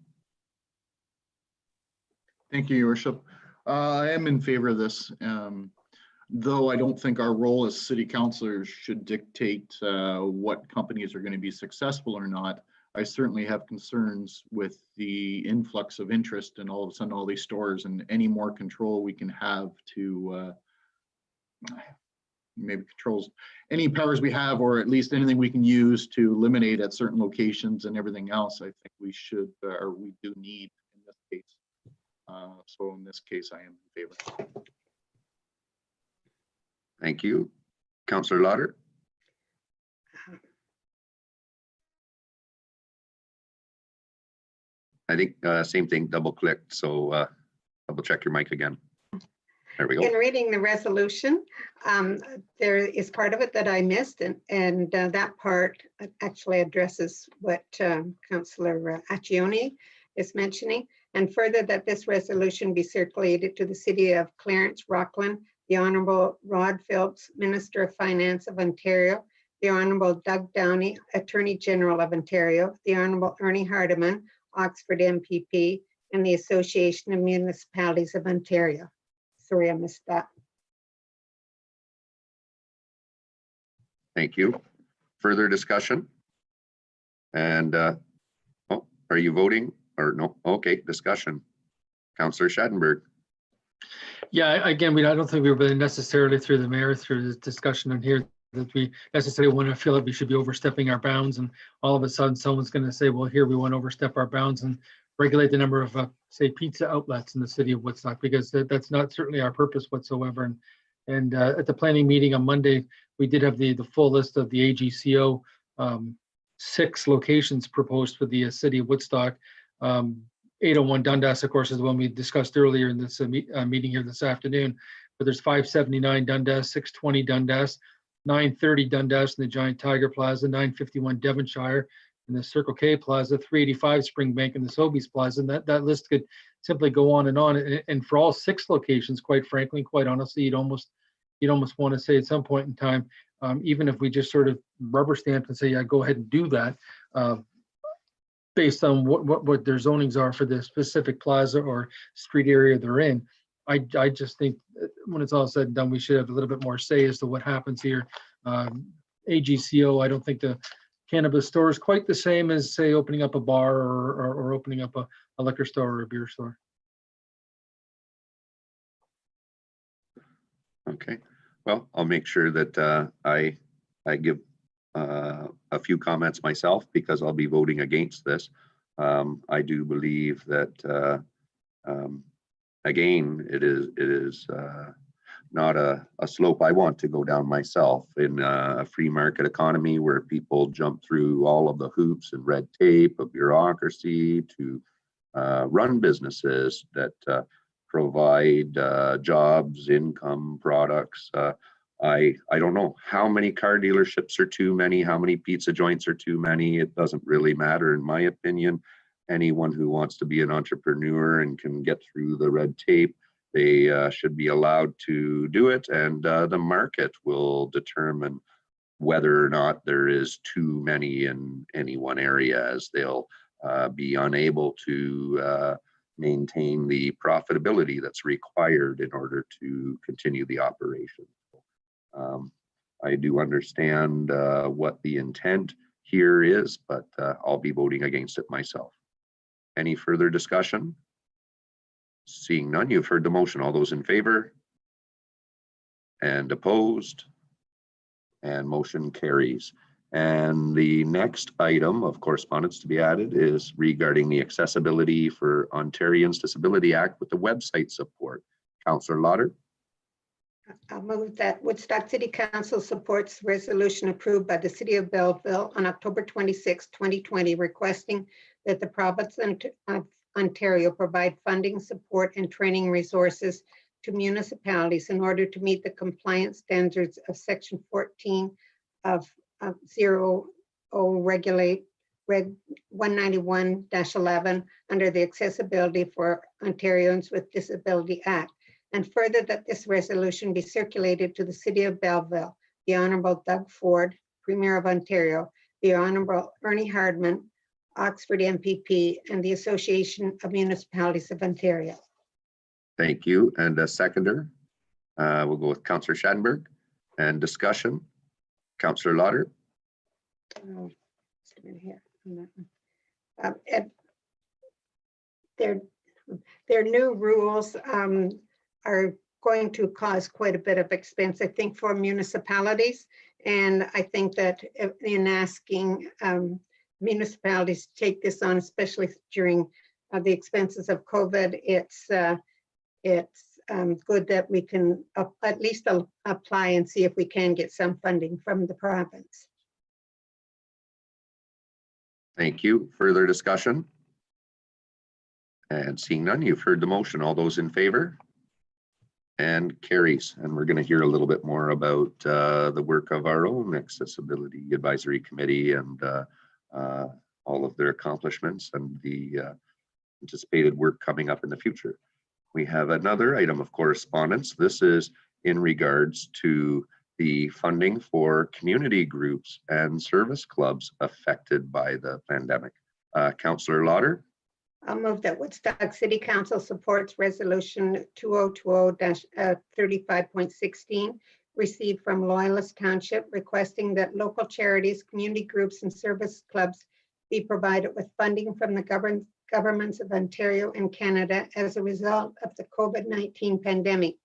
S7: Thank you, Your Worship. I am in favor of this, though I don't think our role as city councilors should dictate what companies are going to be successful or not. I certainly have concerns with the influx of interest and all of a sudden all these stores, and any more control we can have to maybe controls any powers we have, or at least anything we can use to eliminate at certain locations and everything else. I think we should, or we do need in this case. So in this case, I am in favor.
S1: Thank you. Councillor Lauder. I think same thing, double clicked. So double check your mic again. There we go.
S12: In reading the resolution, there is part of it that I missed, and that part actually addresses what Councillor Accioni is mentioning. And further, that this resolution be circulated to the city of Clarence, Rockland, the Honorable Rod Phillips, Minister of Finance of Ontario, the Honorable Doug Downey, Attorney General of Ontario, the Honorable Ernie Hardeman, Oxford MPP, and the Association of Municipalities of Ontario. Sorry, I missed that.
S1: Thank you. Further discussion? And, oh, are you voting or no? Okay, discussion. Councillor Schattenberg.
S8: Yeah, again, I don't think we were really necessarily through the mayor, through this discussion in here, that we necessarily want to feel that we should be overstepping our bounds, and all of a sudden someone's going to say, well, here we want to overstep our bounds and regulate the number of, say, pizza outlets in the city of Woodstock, because that's not certainly our purpose whatsoever. And at the planning meeting on Monday, we did have the full list of the AGCO 6 locations proposed for the city of Woodstock. 801 Dundas, of course, is the one we discussed earlier in this meeting here this afternoon. But there's 579 Dundas, 620 Dundas, 930 Dundas in the Giant Tiger Plaza, 951 Devonshire in the Circle K Plaza, 385 Springbank in the Sobeys Plaza. And that list could simply go on. And for all 6 locations, quite frankly, quite honestly, you'd almost want to say at some point in time, even if we just sort of rubber stamped and say, yeah, go ahead and do that, based on what their zonings are for the specific plaza or street area they're in. I just think when it's all said and done, we should have a little bit more say as to what happens here. AGCO, I don't think the cannabis store is quite the same as, say, opening up a bar or opening up a liquor store or a beer store.
S1: Okay, well, I'll make sure that I give a few comments myself, because I'll be voting against this. I do believe that again, it is not a slope I want to go down myself in a free market economy where people jump through all of the hoops and red tape of bureaucracy to run businesses that provide jobs, income, products. I don't know how many car dealerships are too many, how many pizza joints are too many. It doesn't really matter, in my opinion. Anyone who wants to be an entrepreneur and can get through the red tape, they should be allowed to do it, and the market will determine whether or not there is too many in any one area, as they'll be unable to maintain the profitability that's required in order to continue the operation. I do understand what the intent here is, but I'll be voting against it myself. Any further discussion? Seeing none, you've heard the motion. All those in favor? And opposed? And motion carries. And the next item of correspondence to be added is regarding the Accessibility for Ontarians Disability Act with the website support. Councillor Lauder.
S12: I'll move that Woodstock City Council supports resolution approved by the City of Belleville on October 26, 2020, requesting that the province of Ontario provide funding, support, and training resources to municipalities in order to meet the compliance standards of Section 14 of 00 Regulate Reg 191-11 under the Accessibility for Ontarians with Disability Act. And further, that this resolution be circulated to the City of Belleville, the Honorable Doug Ford, Premier of Ontario, the Honorable Ernie Hardman, Oxford MPP, and the Association of Municipalities of Ontario.
S1: Thank you. And a seconder. We'll go with Councillor Schattenberg. And discussion. Councillor Lauder.
S12: Just a minute here on that one. Their new rules are going to cause quite a bit of expense, I think, for municipalities. And I think that in asking municipalities to take this on, especially during the expenses of COVID, it's good that we can at least apply and see if we can get some funding from the province.
S1: Thank you. Further discussion? And seeing none, you've heard the motion. All those in favor? And carries. And we're going to hear a little bit more about the work of our own Accessibility Advisory Committee and all of their accomplishments and the anticipated work coming up in the future. We have another item of correspondence. This is in regards to the funding for community groups and service clubs affected by the pandemic. Councillor Lauder.
S12: I'll move that Woodstock City Council supports Resolution 2020-35.16 received from Loyalist Township requesting that local charities, community groups, and service clubs be provided with funding from the governments of Ontario and Canada as a result of the COVID-19 pandemic.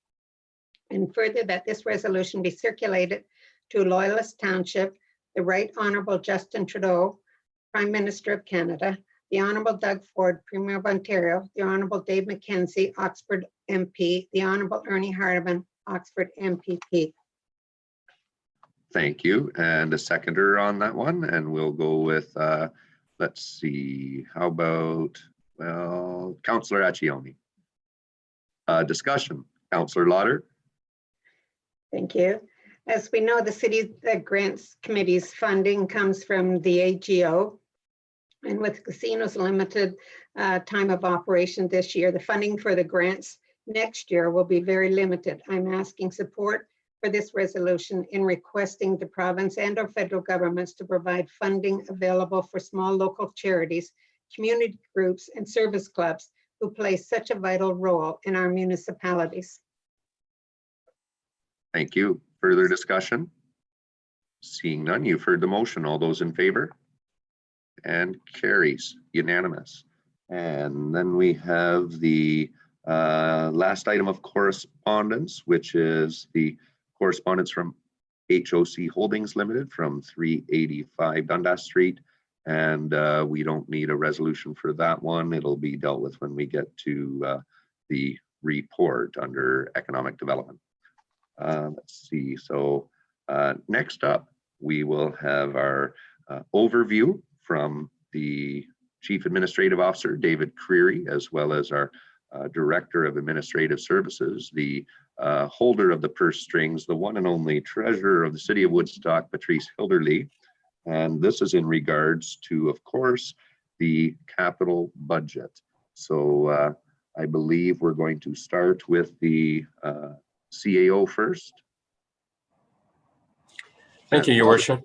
S12: And further, that this resolution be circulated to Loyalist Township, the Right Honorable Justin Trudeau, Prime Minister of Canada, the Honorable Doug Ford, Premier of Ontario, the Honorable Dave McKenzie, Oxford MP, the Honorable Ernie Hardeman, Oxford MPP.
S1: Thank you. And a seconder on that one. And we'll go with, let's see, how about, well, Councillor Accioni. Discussion, Councillor Lauder.
S12: Thank you. As we know, the city grants committee's funding comes from the AGO. And with casinos limited time of operation this year, the funding for the grants next year will be very limited. I'm asking support for this resolution in requesting the province and or federal governments to provide funding available for small local charities, community groups, and service clubs who play such a vital role in our municipalities.
S1: Thank you. Further discussion? Seeing none, you've heard the motion. All those in favor? And carries unanimous. And then we have the last item of correspondence, which is the correspondence from HOC Holdings Limited from 385 Dundas Street. And we don't need a resolution for that one. It'll be dealt with when we get to the report under economic development. Let's see. So next up, we will have our overview from the Chief Administrative Officer, David Creary, as well as our Director of Administrative Services, the holder of the purse strings, the one and only treasurer of the City of Woodstock, Patrice Hilderly. And this is in regards to, of course, the capital budget. So I believe we're going to start with the CAO first.
S13: Thank you, Your Worship.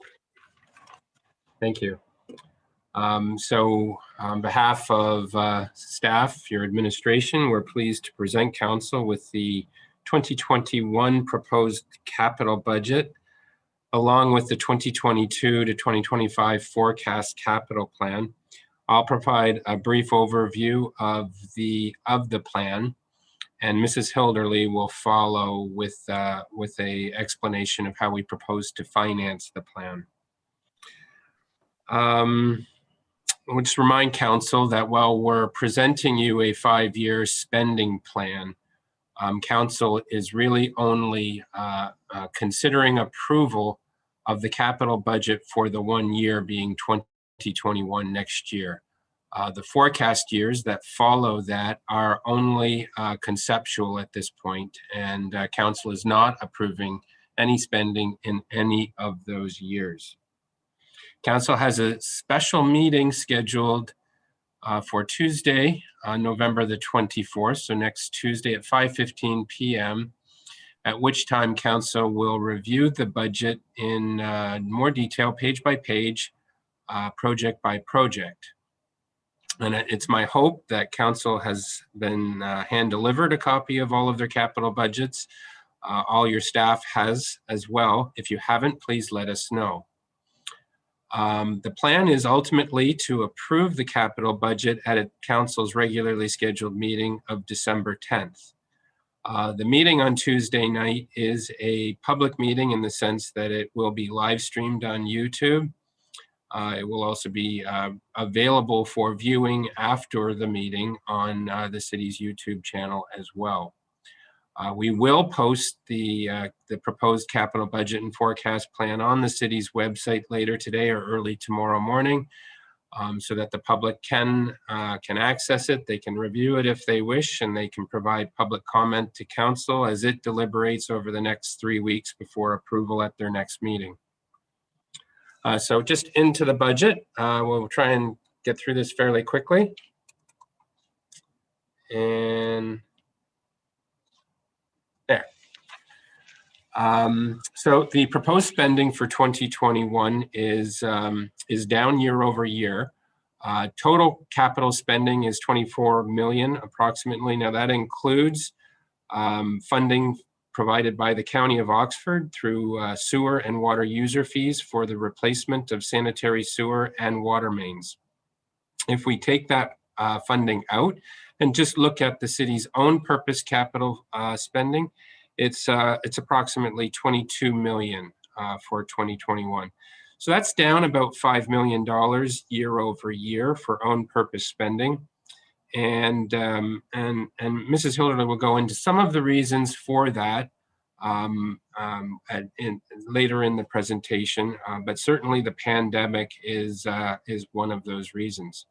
S13: Thank you. So on behalf of staff, your administration, we're pleased to present council with the 2021 proposed capital budget, along with the 2022 to 2025 forecast capital plan. I'll provide a brief overview of the plan, and Mrs. Hilderly will follow with a explanation of how we propose to finance the plan. I would just remind council that while we're presenting you a 5-year spending plan, council is really only considering approval of the capital budget for the 1 year being 2021 next year. The forecast years that follow that are only conceptual at this point, and council is not approving any spending in any of those years. Council has a special meeting scheduled for Tuesday, November the 24th, so next Tuesday at 5:15 p.m., at which time council will review the budget in more detail, page by page, project by project. And it's my hope that council has been hand-delivered a copy of all of their capital budgets. All your staff has as well. If you haven't, please let us know. The plan is ultimately to approve the capital budget at a council's regularly scheduled meeting of December 10th. The meeting on Tuesday night is a public meeting in the sense that it will be live streamed on YouTube. It will also be available for viewing after the meeting on the city's YouTube channel as well. We will post the proposed capital budget and forecast plan on the city's website later today or early tomorrow morning, so that the public can access it. They can review it if they wish, and they can provide public comment to council as it deliberates over the next 3 weeks before approval at their next meeting. So just into the budget, we'll try and get through this fairly quickly. And there. So the proposed spending for 2021 is down year over year. Total capital spending is 24 million approximately. Now that includes funding provided by the County of Oxford through sewer and water user fees for the replacement of sanitary sewer and water mains. If we take that funding out and just look at the city's own purpose capital spending, it's approximately 22 million for 2021. So that's down about $5 million year over year for own purpose spending. And Mrs. Hilderly will go into some of the reasons for that later in the presentation, but certainly the pandemic is one of those reasons.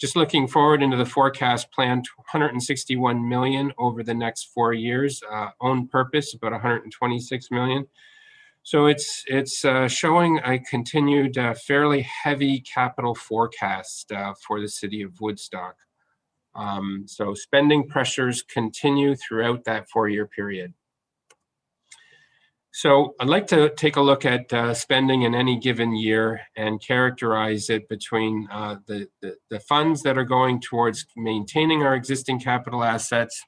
S13: Just looking forward into the forecast plan, 161 million over the next 4 years, own purpose about 126 million. So it's showing a continued fairly heavy capital forecast for the city of Woodstock. So spending pressures continue throughout that 4-year period. So I'd like to take a look at spending in any given year and characterize it between the funds that are going towards maintaining our existing capital assets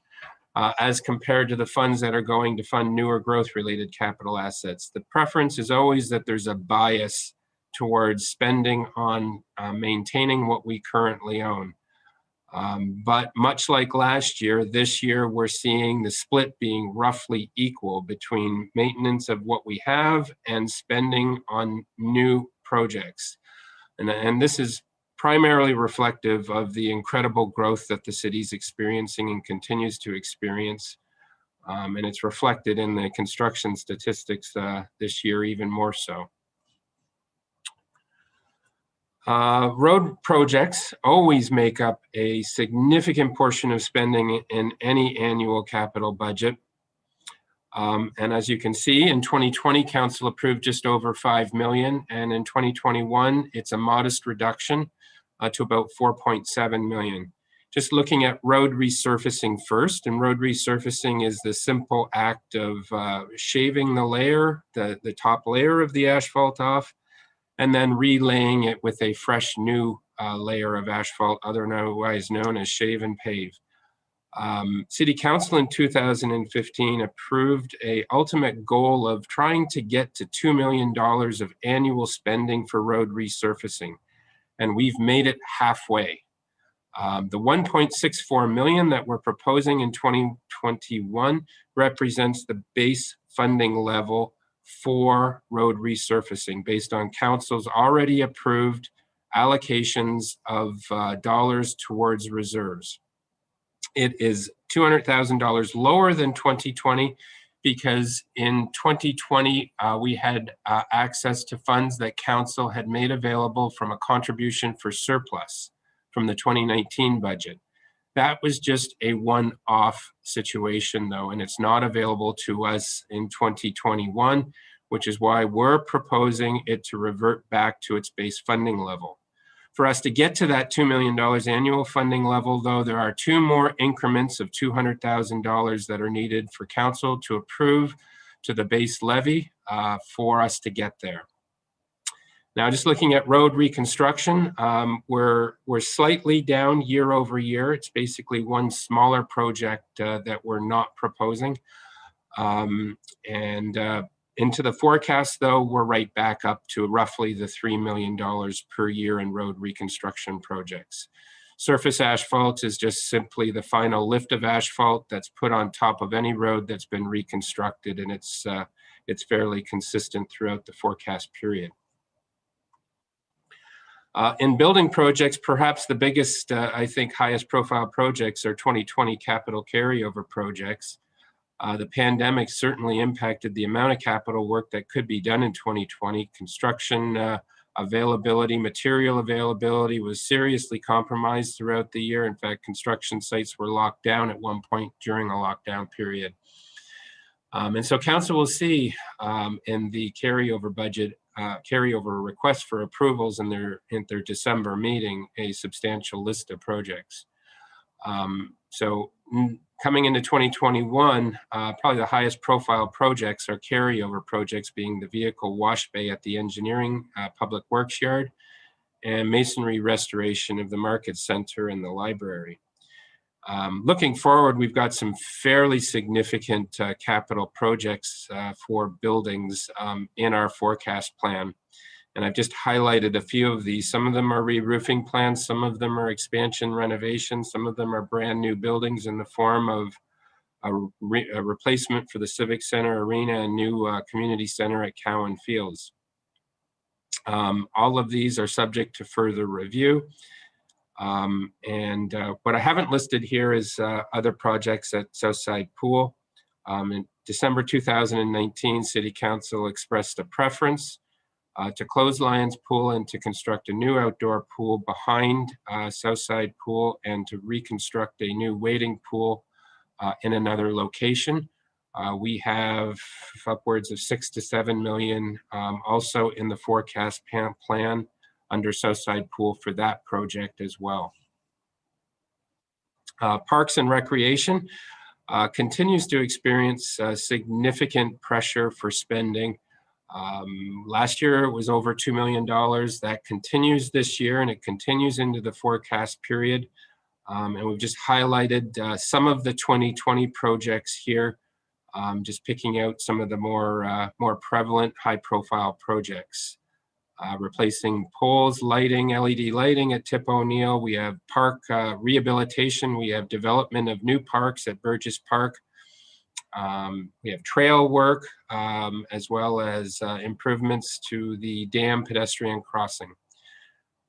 S13: as compared to the funds that are going to fund newer growth-related capital assets. The preference is always that there's a bias towards spending on maintaining what we currently own. But much like last year, this year we're seeing the split being roughly equal between maintenance of what we have and spending on new projects. And this is primarily reflective of the incredible growth that the city's experiencing and continues to experience. And it's reflected in the construction statistics this year even more so. Road projects always make up a significant portion of spending in any annual capital budget. And as you can see, in 2020, council approved just over 5 million. And in 2021, it's a modest reduction to about 4.7 million. Just looking at road resurfacing first, and road resurfacing is the simple act of shaving the layer, the top layer of the asphalt off, and then relaying it with a fresh new layer of asphalt, otherwise known as shave and pave. City Council in 2015 approved an ultimate goal of trying to get to $2 million of annual spending for road resurfacing, and we've made it halfway. The 1.64 million that we're proposing in 2021 represents the base funding level for road resurfacing based on council's already approved allocations of dollars towards reserves. It is $200,000 lower than 2020 because in 2020 we had access to funds that council had made available from a contribution for surplus from the 2019 budget. That was just a one-off situation though, and it's not available to us in 2021, which is why we're proposing it to revert back to its base funding level. For us to get to that $2 million annual funding level though, there are 2 more increments of $200,000 that are needed for council to approve to the base levy for us to get there. Now, just looking at road reconstruction, we're slightly down year over year. It's basically one smaller project that we're not proposing. Into the forecast, though, we're right back up to roughly the $3 million per year in road reconstruction projects. Surface asphalt is just simply the final lift of asphalt that's put on top of any road that's been reconstructed, and it's fairly consistent throughout the forecast period. In building projects, perhaps the biggest, I think, highest profile projects are 2020 capital carryover projects. The pandemic certainly impacted the amount of capital work that could be done in 2020. Construction availability, material availability was seriously compromised throughout the year. In fact, construction sites were locked down at one point during a lockdown period. And so council will see in the carryover budget, carryover request for approvals in their December meeting, a substantial list of projects. Coming into 2021, probably the highest profile projects are carryover projects, being the vehicle wash bay at the engineering public works yard and masonry restoration of the market center and the library. Looking forward, we've got some fairly significant capital projects for buildings in our forecast plan. And I've just highlighted a few of these. Some of them are re-roofing plans, some of them are expansion renovations, some of them are brand new buildings in the form of a replacement for the Civic Center Arena and new community center at Cowan Fields. All of these are subject to further review. What I haven't listed here is other projects at Southside Pool. In December 2019, City Council expressed a preference to close Lions Pool and to construct a new outdoor pool behind Southside Pool and to reconstruct a new wading pool in another location. We have upwards of 6 to 7 million also in the forecast plan under Southside Pool for that project as well. Parks and Recreation continues to experience significant pressure for spending. Last year it was over $2 million. That continues this year and it continues into the forecast period. And we've just highlighted some of the 2020 projects here, just picking out some of the more prevalent high profile projects. Replacing poles, lighting, LED lighting at Tip O'Neill. We have park rehabilitation. We have development of new parks at Burgess Park. We have trail work, as well as improvements to the dam pedestrian crossing.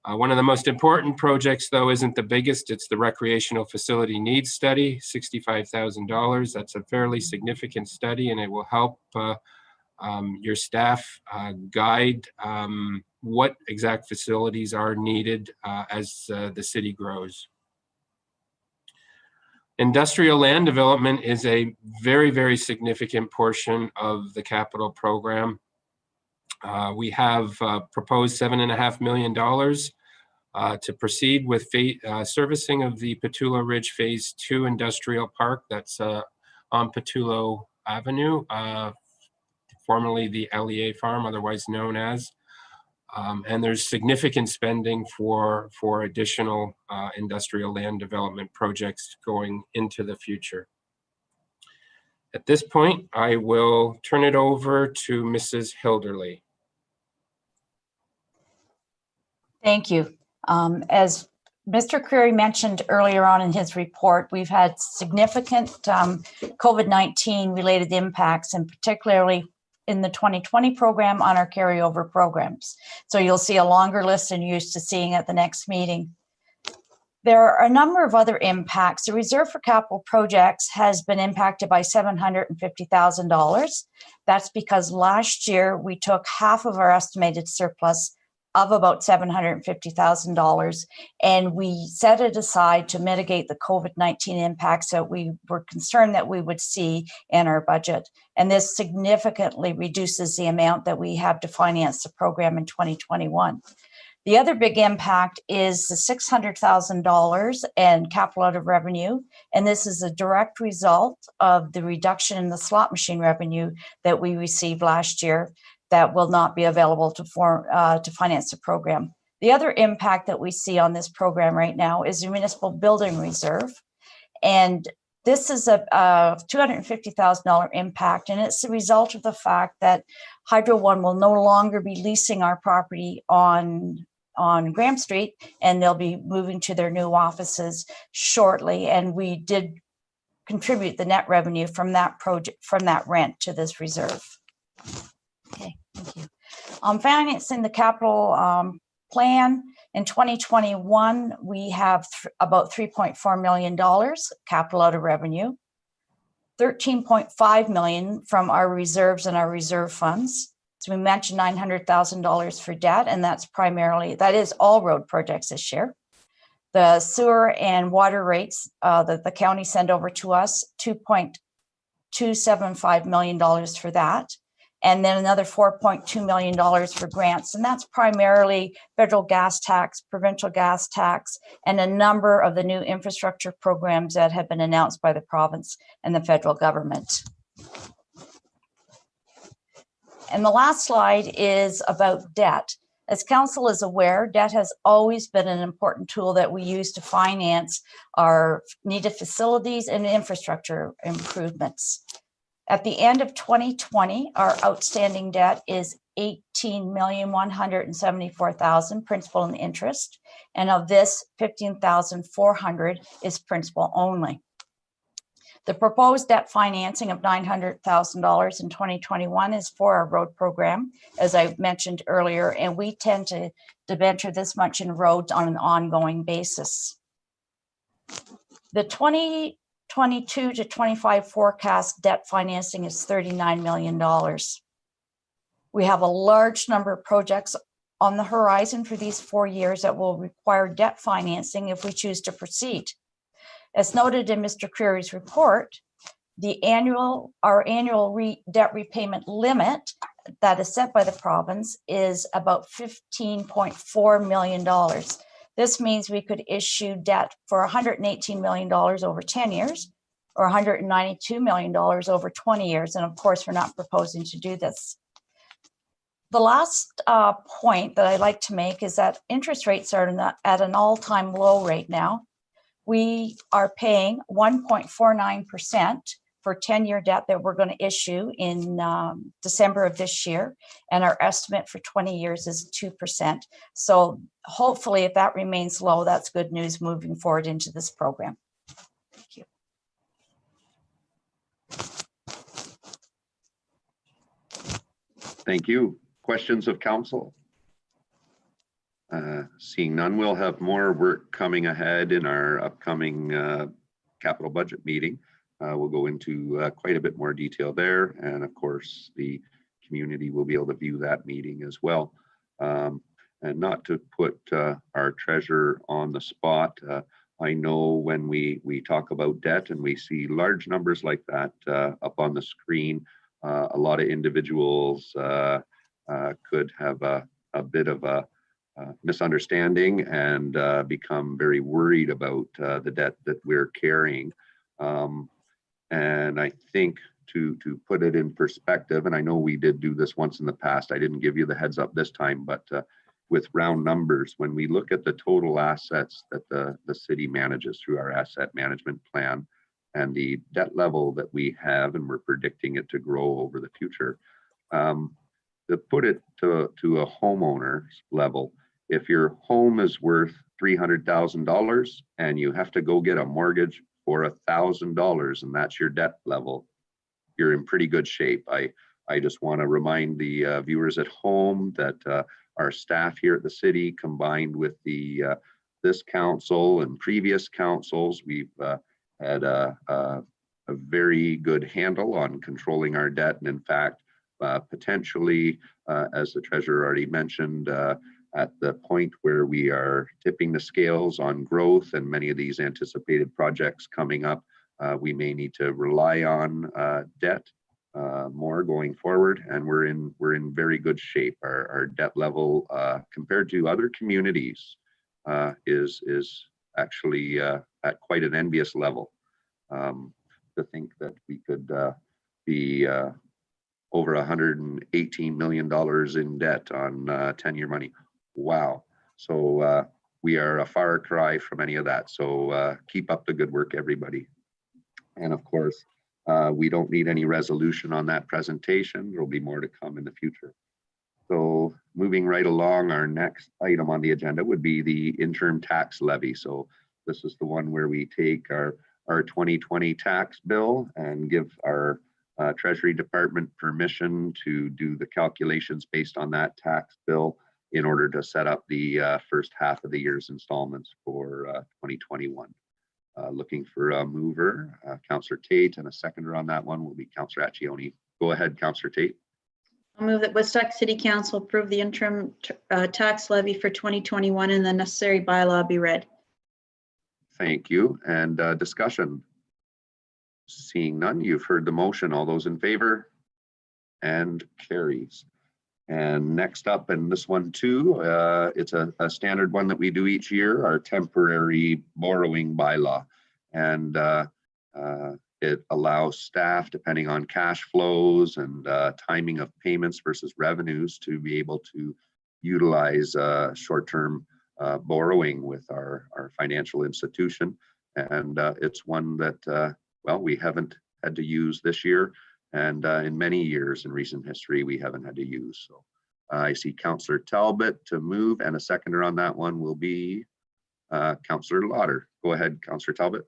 S13: One of the most important projects, though, isn't the biggest. It's the recreational facility needs study, $65,000. That's a fairly significant study, and it will help your staff guide what exact facilities are needed as the city grows. Industrial land development is a very, very significant portion of the capital program. We have proposed $7.5 million to proceed with servicing of the Petula Ridge Phase 2 Industrial Park. That's on Petula Avenue, formerly the LEA Farm, otherwise known as. And there's significant spending for additional industrial land development projects going into the future. At this point, I will turn it over to Mrs. Hilderly.
S14: Thank you. As Mr. Creary mentioned earlier on in his report, we've had significant COVID-19 related impacts, and particularly in the 2020 program on our carryover programs. So you'll see a longer list than you're used to seeing at the next meeting. There are a number of other impacts. The Reserve for Capital Projects has been impacted by $750,000. That's because last year we took half of our estimated surplus of about $750,000, and we set it aside to mitigate the COVID-19 impacts that we were concerned that we would see in our budget. And this significantly reduces the amount that we have to finance the program in 2021. The other big impact is the $600,000 in capital out of revenue, and this is a direct result of the reduction in the slot machine revenue that we received last year that will not be available to finance the program. The other impact that we see on this program right now is the municipal building reserve. And this is a $250,000 impact, and it's the result of the fact that Hydro One will no longer be leasing our property on Graham Street, and they'll be moving to their new offices shortly. And we did contribute the net revenue from that project, from that rent, to this reserve. Okay, thank you. Financing the capital plan in 2021, we have about $3.4 million capital out of revenue, $13.5 million from our reserves and our reserve funds. So we mentioned $900,000 for debt, and that is all road projects this year. The sewer and water rates that the county sent over to us, $2.275 million for that. and then another $4.2 million for grants. And that's primarily federal gas tax, provincial gas tax, and a number of the new infrastructure programs that have been announced by the province and the federal government. And the last slide is about debt. As council is aware, debt has always been an important tool that we use to finance our needed facilities and infrastructure improvements. At the end of 2020, our outstanding debt is $18,174,000 principal and interest, and of this, $15,400 is principal only. The proposed debt financing of $900,000 in 2021 is for our road program, as I mentioned earlier, and we tend to debenture this much in roads on an ongoing basis. The 2022 to 25 forecast debt financing is $39 million. We have a large number of projects on the horizon for these 4 years that will require debt financing if we choose to proceed. As noted in Mr. Creary's report, our annual debt repayment limit that is set by the province is about $15.4 million. This means we could issue debt for $118 million over 10 years or $192 million over 20 years. And of course, we're not proposing to do this. The last point that I'd like to make is that interest rates are at an all-time low right now. We are paying 1.49% for 10-year debt that we're going to issue in December of this year. And our estimate for 20 years is 2%. So hopefully if that remains low, that's good news moving forward into this program. Thank you.
S1: Thank you. Questions of council? Seeing none, we'll have more work coming ahead in our upcoming capital budget meeting. We'll go into quite a bit more detail there. And of course, the community will be able to view that meeting as well. And not to put our treasurer on the spot, I know when we talk about debt and we see large numbers like that up on the screen, a lot of individuals could have a bit of a misunderstanding and become very worried about the debt that we're carrying. And I think to put it in perspective, and I know we did do this once in the past, I didn't give you the heads up this time, but with round numbers, when we look at the total assets that the city manages through our asset management plan and the debt level that we have, and we're predicting it to grow over the future, to put it to a homeowner's level, if your home is worth $300,000 and you have to go get a mortgage for $1,000 and that's your debt level, you're in pretty good shape. I just want to remind the viewers at home that our staff here at the city, combined with this council and previous councils, we've had a very good handle on controlling our debt. And in fact, potentially, as the treasurer already mentioned, at the point where we are tipping the scales on growth and many of these anticipated projects coming up, we may need to rely on debt more going forward, and we're in very good shape. Our debt level compared to other communities is actually at quite an envious level. To think that we could be over $118 million in debt on 10-year money. Wow. So we are a far cry from any of that. So keep up the good work, everybody. And of course, we don't need any resolution on that presentation. There'll be more to come in the future. So moving right along, our next item on the agenda would be the interim tax levy. So this is the one where we take our 2020 tax bill and give our Treasury Department permission to do the calculations based on that tax bill in order to set up the first half of the year's installments for 2021. Looking for a mover, Councillor Tate, and a seconder on that one will be Councillor Accioni. Go ahead, Councillor Tate.
S9: I'll move that Woodstock City Council approve the interim tax levy for 2021 and the necessary bylaw be read.
S1: Thank you. And discussion. Seeing none, you've heard the motion. All those in favor? and carries. And next up, and this one too, it's a standard one that we do each year, our temporary borrowing bylaw. And it allows staff, depending on cash flows and timing of payments versus revenues, to be able to utilize short-term borrowing with our financial institution. And it's one that, well, we haven't had to use this year. And in many years in recent history, we haven't had to use. So I see Councillor Talbot to move, and a seconder on that one will be Councillor Lauder. Go ahead, Councillor Talbot.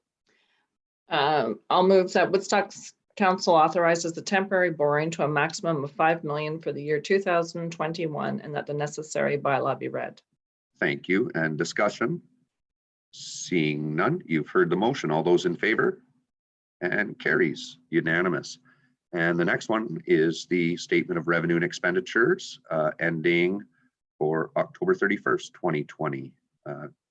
S3: I'll move that Woodstock's council authorizes the temporary borrowing to a maximum of 5 million for the year 2021, and that the necessary bylaw be read.
S1: Thank you. And discussion? Seeing none, you've heard the motion. All those in favor? And carries unanimous. And the next one is the statement of revenue and expenditures ending for October 31st, 2020.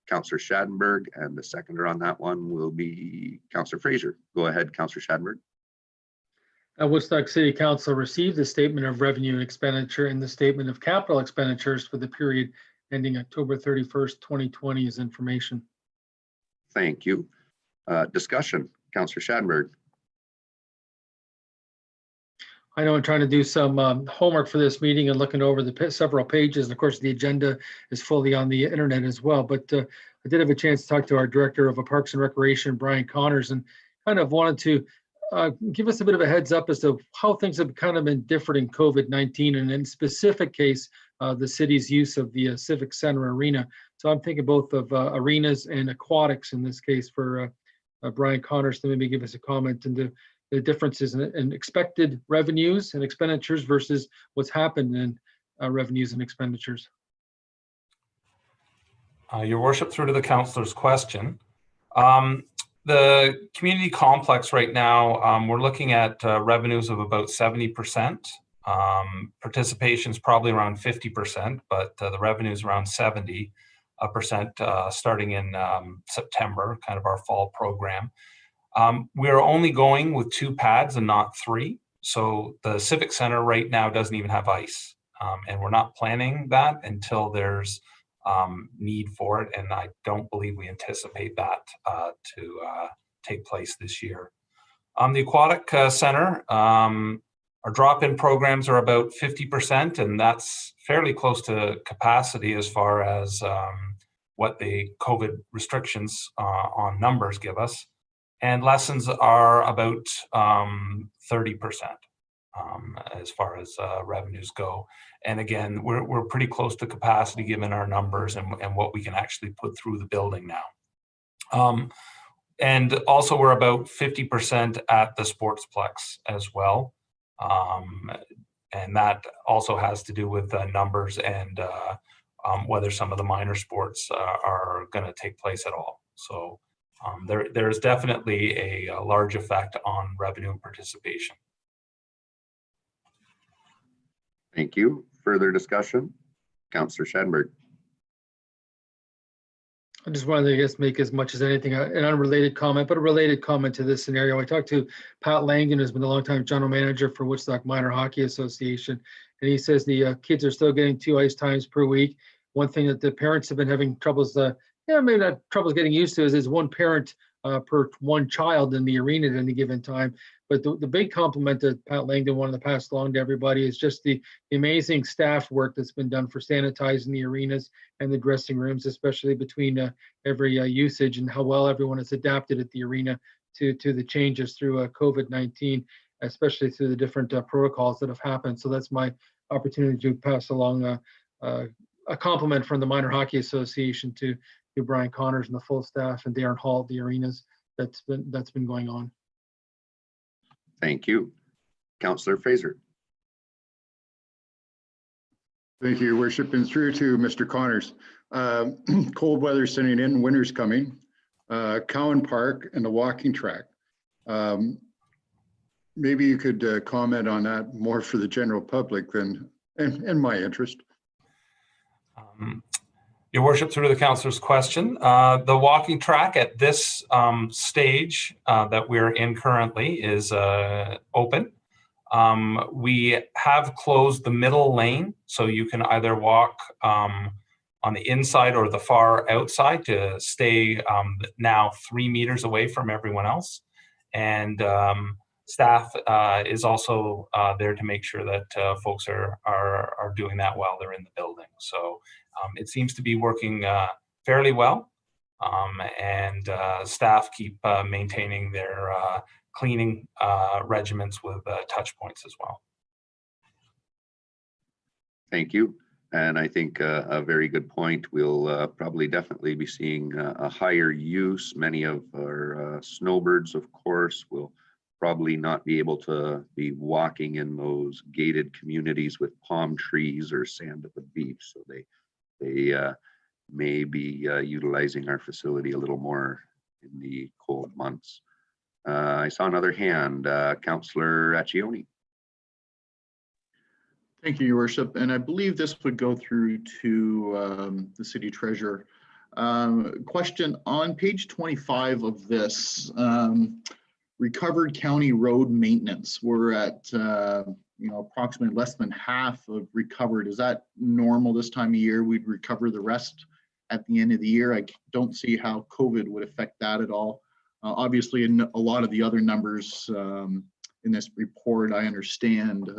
S1: Councillor Schadenberg, and the seconder on that one will be Councillor Fraser. Go ahead, Councillor Schadenberg.
S8: Woodstock City Council received the statement of revenue and expenditure and the statement of capital expenditures for the period ending October 31st, 2020 as information.
S1: Thank you. Discussion, Councillor Schadenberg.
S8: I know I'm trying to do some homework for this meeting and looking over the several pages. And of course, the agenda is fully on the internet as well. But I did have a chance to talk to our Director of Parks and Recreation, Brian Connors, and kind of wanted to give us a bit of a heads up as to how things have kind of been different in COVID-19, and in specific case, the city's use of the Civic Center arena. So I'm thinking both of arenas and aquatics in this case for Brian Connors to maybe give us a comment into the differences in expected revenues and expenditures versus what's happened in revenues and expenditures.
S15: Your worship, through to the councillor's question. The community complex right now, we're looking at revenues of about 70%. Participation is probably around 50%, but the revenue is around 70% starting in September, kind of our fall program. We're only going with 2 pads and not 3. So the Civic Center right now doesn't even have ice. And we're not planning that until there's need for it. And I don't believe we anticipate that to take place this year. The Aquatic Center, our drop-in programs are about 50%, and that's fairly close to capacity as far as what the COVID restrictions on numbers give us. And lessons are about 30% as far as revenues go. And again, we're pretty close to capacity given our numbers and what we can actually put through the building now. And also we're about 50% at the Sportsplex as well. And that also has to do with numbers and whether some of the minor sports are going to take place at all. So there's definitely a large effect on revenue and participation.
S1: Thank you. Further discussion? Councillor Schadenberg.
S8: I just wanted to, I guess, make as much as anything an unrelated comment, but a related comment to this scenario. I talked to Pat Langan, who's been a long-time general manager for Woodstock Minor Hockey Association, and he says the kids are still getting 2 ice times per week. One thing that the parents have been having troubles, maybe not troubles getting used to, is 1 parent per 1 child in the arena at any given time. But the big compliment that Pat Langdon wanted to pass along to everybody is just the amazing staff work that's been done for sanitizing the arenas and the dressing rooms, especially between every usage, and how well everyone has adapted at the arena to the changes through COVID-19, especially through the different protocols that have happened. So that's my opportunity to pass along a compliment from the Minor Hockey Association to Brian Connors and the full staff and Darren Hall at the arenas that's been going on.
S1: Thank you. Councillor Fraser.
S2: Thank you, Your Worship. And through to Mr. Connors. Cold weather setting in, winter's coming. Cowan Park and the walking track. Maybe you could comment on that more for the general public than in my interest.
S15: Your Worship, through to the councillor's question, the walking track at this stage that we're in currently is open. We have closed the middle lane, so you can either walk on the inside or the far outside to stay now 3 meters away from everyone else. And staff is also there to make sure that folks are doing that while they're in the building. So it seems to be working fairly well. And staff keep maintaining their cleaning regimens with touch points as well.
S1: Thank you. And I think a very good point. We'll probably definitely be seeing a higher use. Many of our snowbirds, of course, will probably not be able to be walking in those gated communities with palm trees or sand at the beach. So they may be utilizing our facility a little more in the cold months. I saw another hand, Councillor Accioni.
S7: Thank you, Your Worship. And I believe this would go through to the City Treasurer. Question on page 25 of this, recovered county road maintenance. We're at approximately less than half of recovered. Is that normal this time of year? We'd recover the rest at the end of the year. I don't see how COVID would affect that at all. Obviously, in a lot of the other numbers in this report, I understand.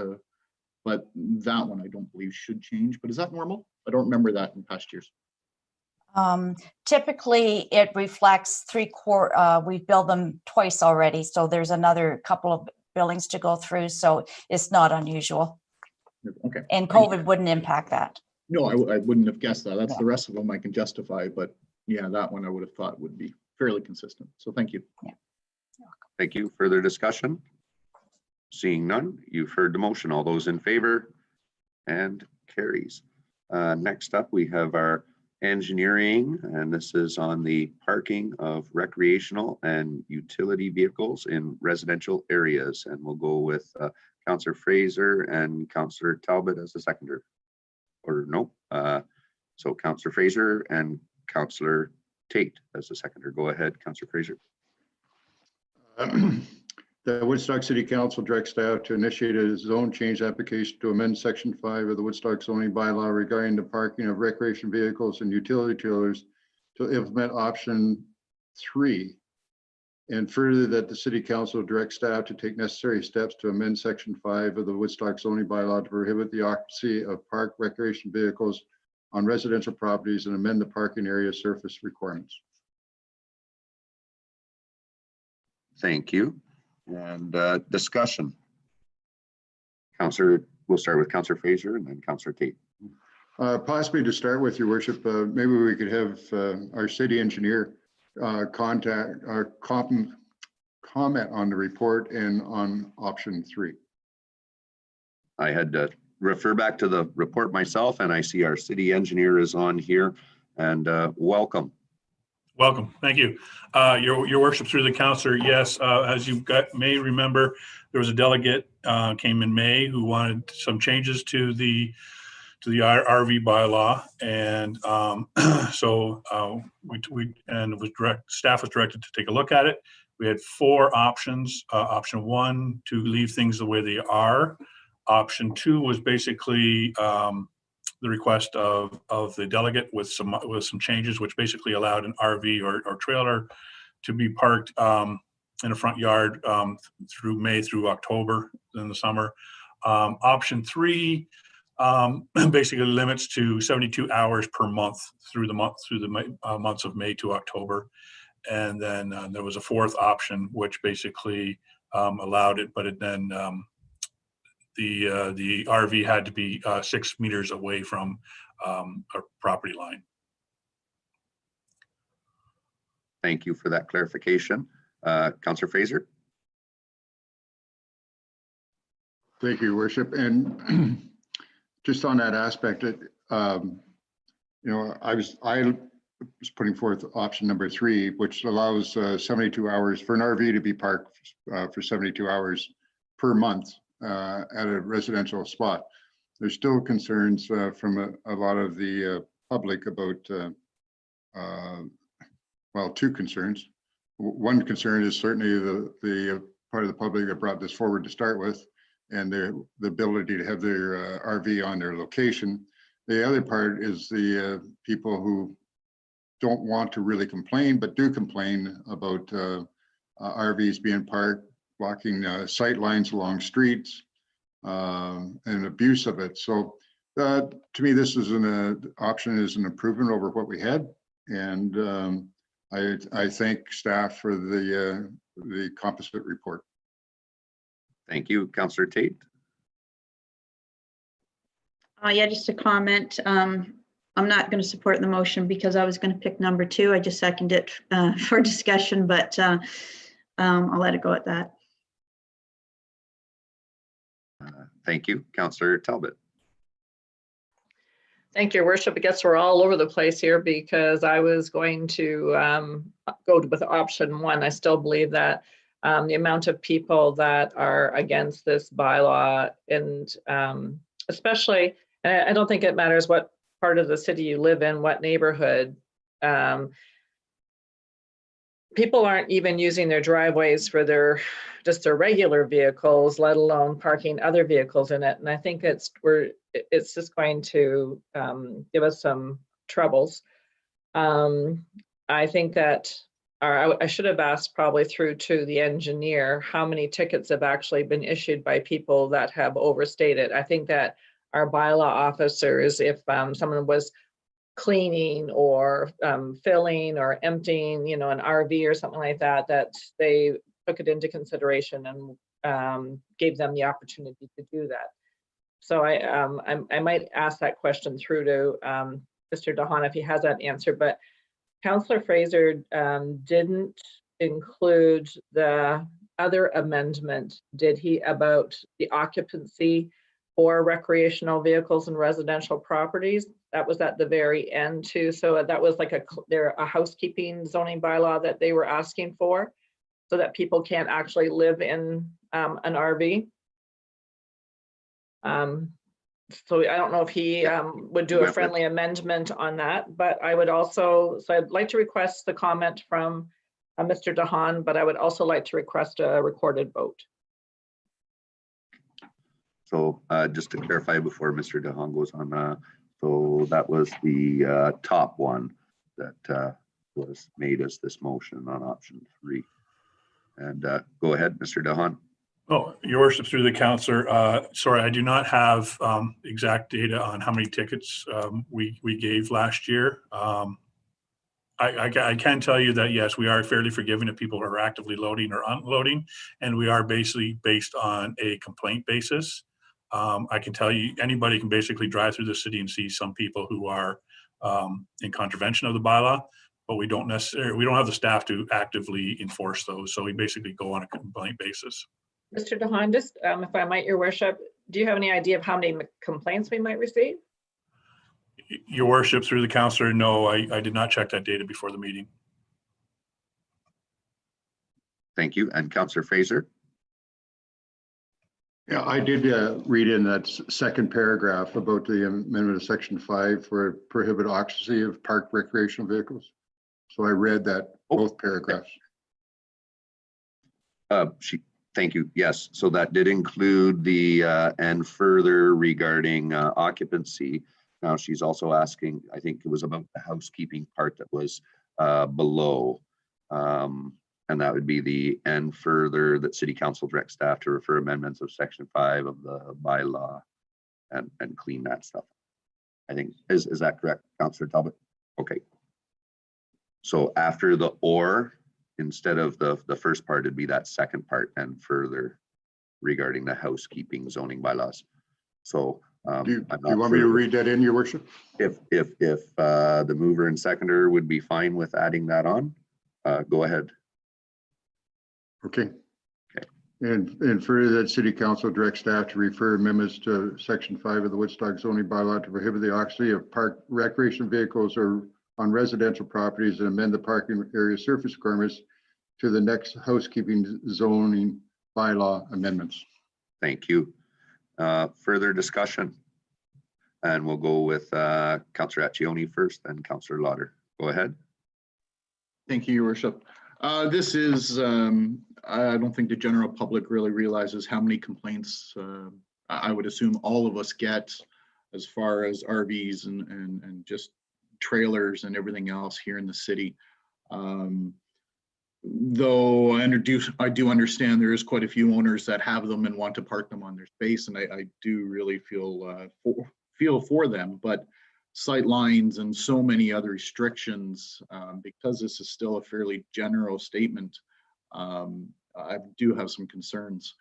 S7: But that one I don't believe should change. But is that normal? I don't remember that in past years.
S14: Typically, it reflects we've billed them twice already. So there's another couple of billings to go through. So it's not unusual.
S7: Okay.
S14: And COVID wouldn't impact that.
S7: No, I wouldn't have guessed that. That's the rest of them I can justify. But yeah, that one I would have thought would be fairly consistent. So thank you.
S14: Yeah.
S1: Thank you. Further discussion? Seeing none, you've heard the motion. All those in favor and carries. Next up, we have our engineering, and this is on the parking of recreational and utility vehicles in residential areas. And we'll go with Councillor Fraser and Councillor Talbot as the seconder. Or no, so Councillor Fraser and Councillor Tate as the seconder. Go ahead, Councillor Fraser.
S2: The Woodstock City Council directs staff to initiate a zone change application to amend Section 5 of the Woodstock zoning bylaw regarding the parking of recreation vehicles and utility trailers to implement option 3. And further, that the City Council direct staff to take necessary steps to amend Section 5 of the Woodstock zoning bylaw to prohibit the occupancy of parked recreation vehicles on residential properties and amend the parking area surface requirements.
S1: Thank you. And discussion. Councillor, we'll start with Councillor Fraser and then Councillor Tate.
S2: Possibly to start with, Your Worship, maybe we could have our city engineer comment on the report and on option 3.
S1: I had to refer back to the report myself, and I see our city engineer is on here. And welcome.
S16: Welcome. Thank you. Your Worship, through the councillor, yes, as you may remember, there was a delegate came in May who wanted some changes to the RV bylaw, and so staff was directed to take a look at it. We had 4 options. Option 1, to leave things the way they are. Option 2 was basically the request of the delegate with some changes, which basically allowed an RV or trailer to be parked in a front yard through May through October in the summer. Option 3 basically limits to 72 hours per month through the months of May to October. And then there was a 4th option, which basically allowed it, but it then the RV had to be 6 meters away from a property line.
S1: Thank you for that clarification. Councillor Fraser.
S2: Thank you, Your Worship. And just on that aspect, I was putting forth option number 3, which allows 72 hours for an RV to be parked for 72 hours per month at a residential spot. There's still concerns from a lot of the public about, well, 2 concerns. One concern is certainly the part of the public that brought this forward to start with, and the ability to have their RV on their location. The other part is the people who don't want to really complain, but do complain about RVs being parked, blocking sight lines along streets, and abuse of it. So to me, this is an option, is an improvement over what we had. And I thank staff for the composite report.
S1: Thank you, Councillor Tate.
S9: Yeah, just a comment. I'm not going to support the motion because I was going to pick number 2. I just seconded it for discussion, but I'll let it go at that.
S1: Thank you, Councillor Talbot.
S3: Thank you, Your Worship. I guess we're all over the place here because I was going to go with option 1. I still believe that the amount of people that are against this bylaw, and especially, and I don't think it matters what part of the city you live in, what neighborhood, people aren't even using their driveways for their regular vehicles, let alone parking other vehicles in it. And I think it's just going to give us some troubles. I think that, or I should have asked probably through to the engineer, how many tickets have actually been issued by people that have overstated. I think that our bylaw officers, if someone was cleaning or filling or emptying, an RV or something like that, that they took it into consideration and gave them the opportunity to do that. So I might ask that question through to Mr. DeHaan if he has that answer, but Councillor Fraser didn't include the other amendment, did he, about the occupancy for recreational vehicles and residential properties? That was at the very end too. So that was like a housekeeping zoning bylaw that they were asking for, so that people can't actually live in an RV. So I don't know if he would do a friendly amendment on that, but I would also, so I'd like to request the comment from Mr. DeHaan, but I would also like to request a recorded vote.
S1: So just to clarify before Mr. DeHaan goes on, so that was the top one that was made as this motion on option 3. And go ahead, Mr. DeHaan.
S16: Oh, Your Worship, through the councillor, sorry, I do not have exact data on how many tickets we gave last year. I can tell you that, yes, we are fairly forgiving of people who are actively loading or unloading, and we are basically based on a complaint basis. I can tell you, anybody can basically drive through the city and see some people who are in contravention of the bylaw, but we don't have the staff to actively enforce those. So we basically go on a complaint basis.
S3: Mr. DeHaan, just if I might, Your Worship, do you have any idea of how many complaints we might receive?
S16: Your Worship, through the councillor, no, I did not check that data before the meeting.
S1: Thank you. And Councillor Fraser.
S2: Yeah, I did read in that second paragraph about the amendment of section 5 for prohibit occupancy of parked recreational vehicles. So I read that both paragraphs.
S1: Thank you. Yes, so that did include the and further regarding occupancy. Now she's also asking, I think it was about the housekeeping part that was below. And that would be the and further that City Council direct staff to refer amendments of section 5 of the bylaw and clean that stuff. I think, is that correct, Councillor Talbot? Okay. So after the or, instead of the first part, it'd be that second part and further regarding the housekeeping zoning bylaws. So
S2: do you want me to read that in, Your Worship?
S1: If the mover and seconder would be fine with adding that on, go ahead.
S2: Okay. And further that City Council direct staff to refer amendments to section 5 of the Woodstock zoning bylaw to prohibit the occupancy of parked recreation vehicles or on residential properties and amend the parking area surface requirements to the next housekeeping zoning bylaw amendments.
S1: Thank you. Further discussion? And we'll go with Councillor Accioni first, then Councillor Lauder. Go ahead.
S7: Thank you, Your Worship. This is I don't think the general public really realizes how many complaints I would assume all of us get as far as RVs and just trailers and everything else here in the city. Though I do understand there is quite a few owners that have them and want to park them on their space, and I do really feel for them. But sight lines and so many other restrictions, because this is still a fairly general statement, I do have some concerns.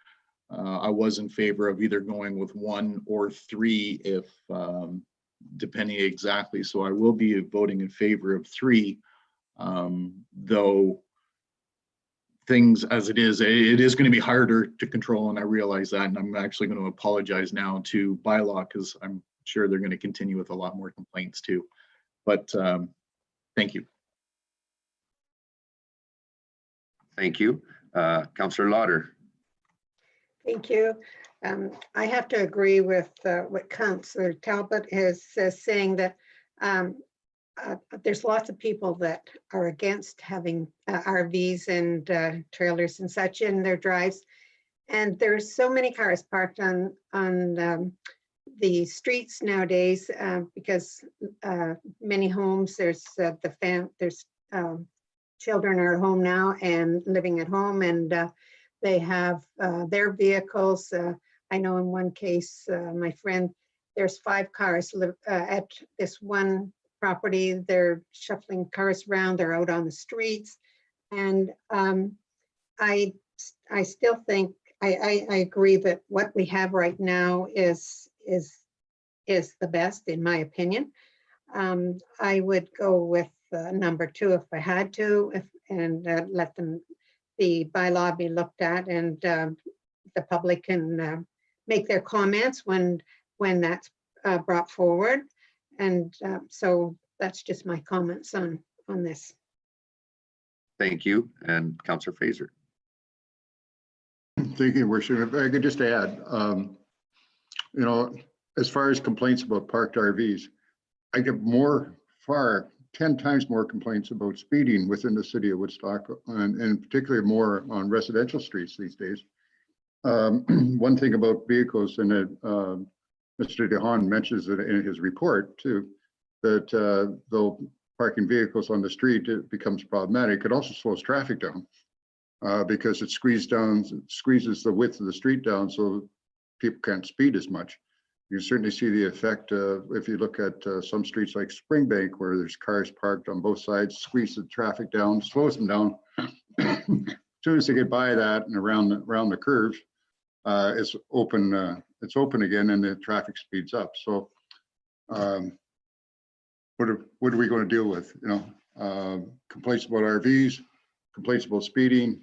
S7: I was in favor of either going with 1 or 3 if depending exactly. So I will be voting in favor of 3, though things as it is going to be harder to control, and I realize that, and I'm actually going to apologize now to bylaw because I'm sure they're going to continue with a lot more complaints too. But thank you.
S1: Thank you. Councillor Lauder.
S12: Thank you. I have to agree with what Councillor Talbot is saying, that there's lots of people that are against having RVs and trailers and such in their drives. And there's so many cars parked on the streets nowadays because many homes, there's children are at home now and living at home, and they have their vehicles. I know in one case, my friend, there's 5 cars at this one property. They're shuffling cars around, they're out on the streets. And I still think, I agree that what we have right now is the best, in my opinion. I would go with number 2 if I had to, and let the bylaw be looked at, and the public can make their comments when that's brought forward. And so that's just my comments on this.
S1: Thank you. And Councillor Fraser.
S2: Thank you, Worship. If I could just add, as far as complaints about parked RVs, I get 10 times more complaints about speeding within the city of Woodstock, and particularly more on residential streets these days. One thing about vehicles, and Mr. DeHaan mentions it in his report too, that though parking vehicles on the street, it becomes problematic. It also slows traffic down because it squeezes the width of the street down so people can't speed as much. You certainly see the effect if you look at some streets like Springbank, where there's cars parked on both sides, squeeze the traffic down, slows them down. As soon as they get by that and around the curve, it's open again, and the traffic speeds up. So what are we going to deal with? Complaints about RVs, complaints about speeding.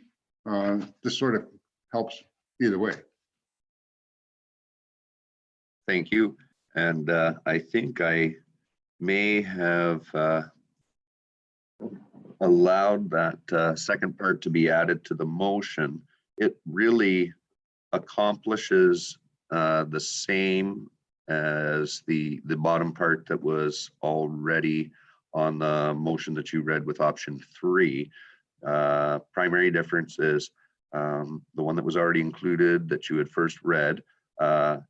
S2: This sort of helps either way.
S1: Thank you. And I think I may have allowed that second part to be added to the motion. It really accomplishes the same as the bottom part that was already on the motion that you read with option 3. Primary difference is the one that was already included that you had first read.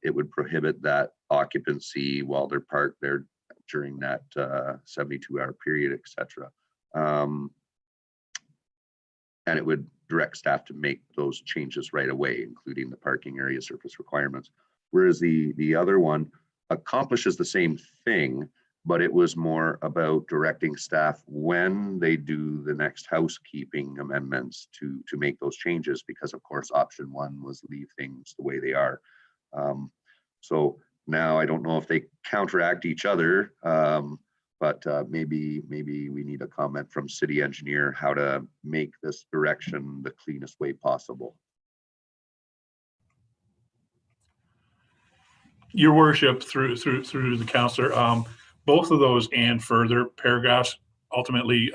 S1: It would prohibit that occupancy while they're parked there during that 72-hour period, etc. And it would direct staff to make those changes right away, including the parking area surface requirements. Whereas the other one accomplishes the same thing, but it was more about directing staff when they do the next housekeeping amendments to make those changes, because of course option 1 was leave things the way they are. So now I don't know if they counteract each other, but maybe we need a comment from city engineer how to make this direction the cleanest way possible.
S16: Your worship, through the councillor, both of those and further paragraphs ultimately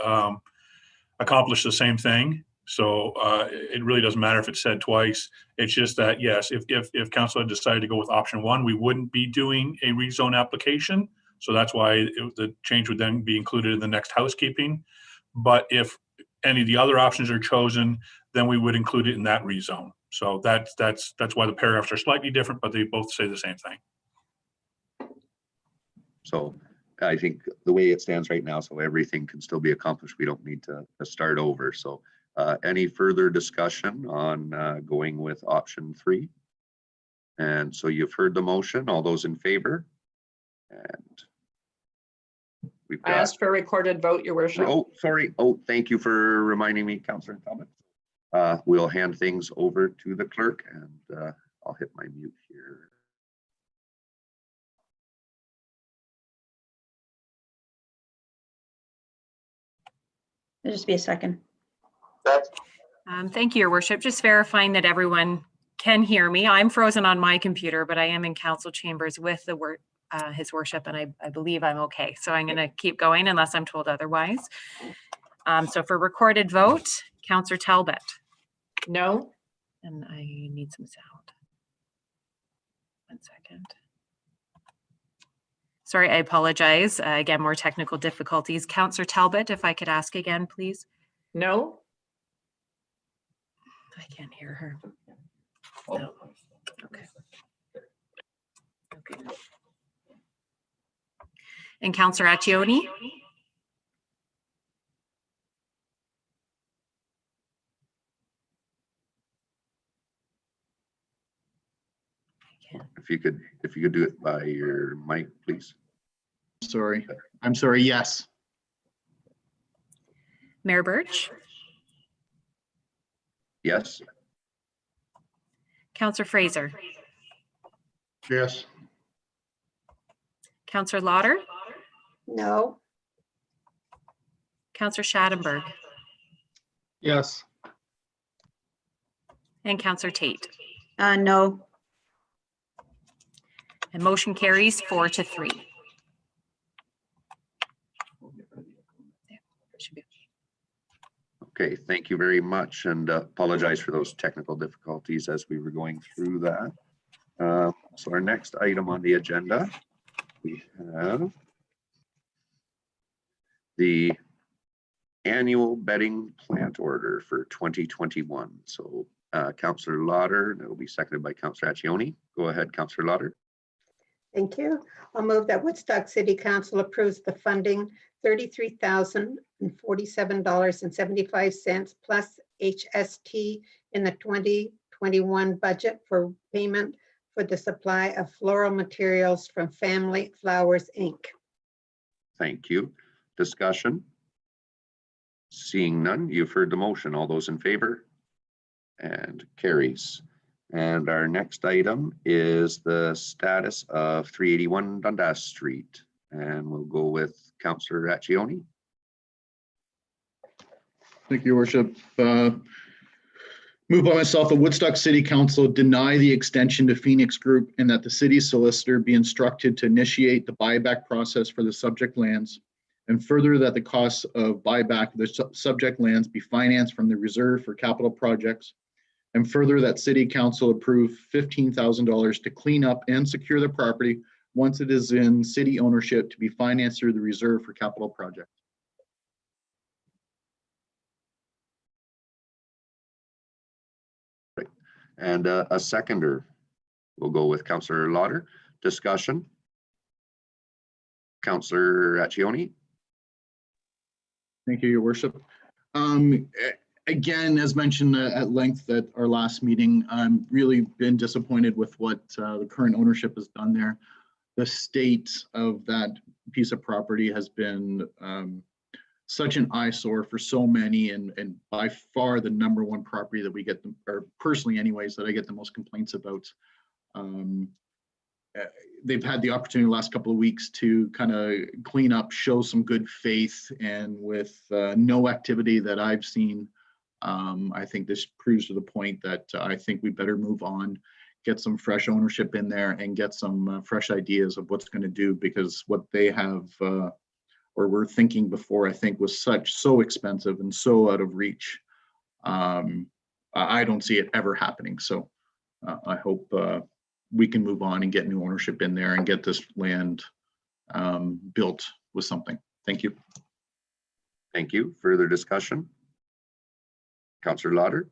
S16: accomplish the same thing. So it really doesn't matter if it's said twice. It's just that, yes, if council had decided to go with option 1, we wouldn't be doing a rezone application. So that's why the change would then be included in the next housekeeping. But if any of the other options are chosen, then we would include it in that rezone. So that's why the paragraphs are slightly different, but they both say the same thing.
S1: So I think the way it stands right now, so everything can still be accomplished. We don't need to start over. So any further discussion on going with option 3? And so you've heard the motion. All those in favor? And we've
S3: I
S1: got,
S3: asked for a recorded vote, Your Worship.
S1: oh, sorry. Oh, thank you for reminding me, Councillor Talbot. We'll hand things over to the clerk, and I'll hit my mute here.
S9: It'll just be a second.
S10: Thank you, Your Worship. Just verifying that everyone can hear me. I'm frozen on my computer, but I am in council chambers with the His Worship, and I believe I'm okay. So I'm going to keep going unless I'm told otherwise. So for recorded vote, Councillor Talbot.
S3: No.
S10: And I need some sound. 1 second. Sorry, I apologize. Again, more technical difficulties. Councillor Talbot, if I could ask again, please.
S3: No.
S10: I can't hear her. No. Okay. Okay. And Councillor Accioni?
S1: If you could do it by your mic, please.
S7: Sorry. I'm sorry. Yes.
S10: Mayor Birch?
S1: Yes.
S10: Councillor Fraser?
S2: Yes.
S10: Councillor Lauder?
S12: No.
S10: Councillor Schattenberg?
S8: Yes.
S10: And Councillor Tate?
S9: No.
S10: And motion carries 4-3.
S1: Okay, thank you very much, and apologize for those technical difficulties as we were going through that. So our next item on the agenda, we have the annual bedding plant order for 2021. So Councillor Lauder, and it will be seconded by Councillor Accioni. Go ahead, Councillor Lauder.
S12: Thank you. I'll move that Woodstock City Council approves the funding $33,047.75 plus HST in the 2021 budget for payment for the supply of floral materials from Family Flowers, Inc.
S1: Thank you. Discussion? Seeing none, you've heard the motion. All those in favor? And carries. And our next item is the status of 381 Dundas Street. And we'll go with Councillor Accioni.
S7: Thank you, Your Worship. Move by myself, the Woodstock City Council deny the extension to Phoenix Group and that the city solicitor be instructed to initiate the buyback process for the subject lands, and further that the costs of buyback of the subject lands be financed from the reserve for capital projects, and further that City Council approve $15,000 to clean up and secure the property once it is in city ownership to be financed through the reserve for capital projects.
S1: And a seconder. We'll go with Councillor Lauder. Discussion. Councillor Accioni.
S7: Thank you, Your Worship. Again, as mentioned at length at our last meeting, I'm really been disappointed with what the current ownership has done there. The state of that piece of property has been such an eyesore for so many, and by far the #1 property that we get, or personally anyways, that I get the most complaints about. They've had the opportunity the last couple of weeks to kind of clean up, show some good faith, and with no activity that I've seen, I think this proves to the point that I think we better move on, get some fresh ownership in there, and get some fresh ideas of what's going to do, because what they have or were thinking before, I think, was so expensive and so out of reach. I don't see it ever happening. So I hope we can move on and get new ownership in there and get this land built with something. Thank you.
S1: Thank you. Further discussion? Councillor Lauder.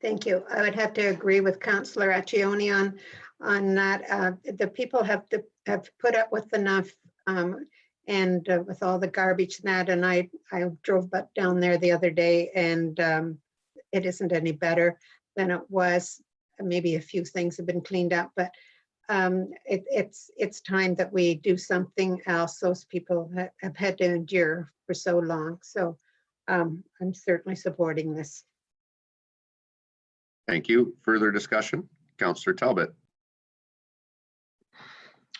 S12: Thank you. I would have to agree with Councillor Accioni on that. The people have put up with enough and with all the garbage and that. And I drove back down there the other day, and it isn't any better than it was. Maybe a few things have been cleaned up, but it's time that we do something else. Those people have had to endure for so long. So I'm certainly supporting this.
S1: Thank you. Further discussion? Councillor Talbot.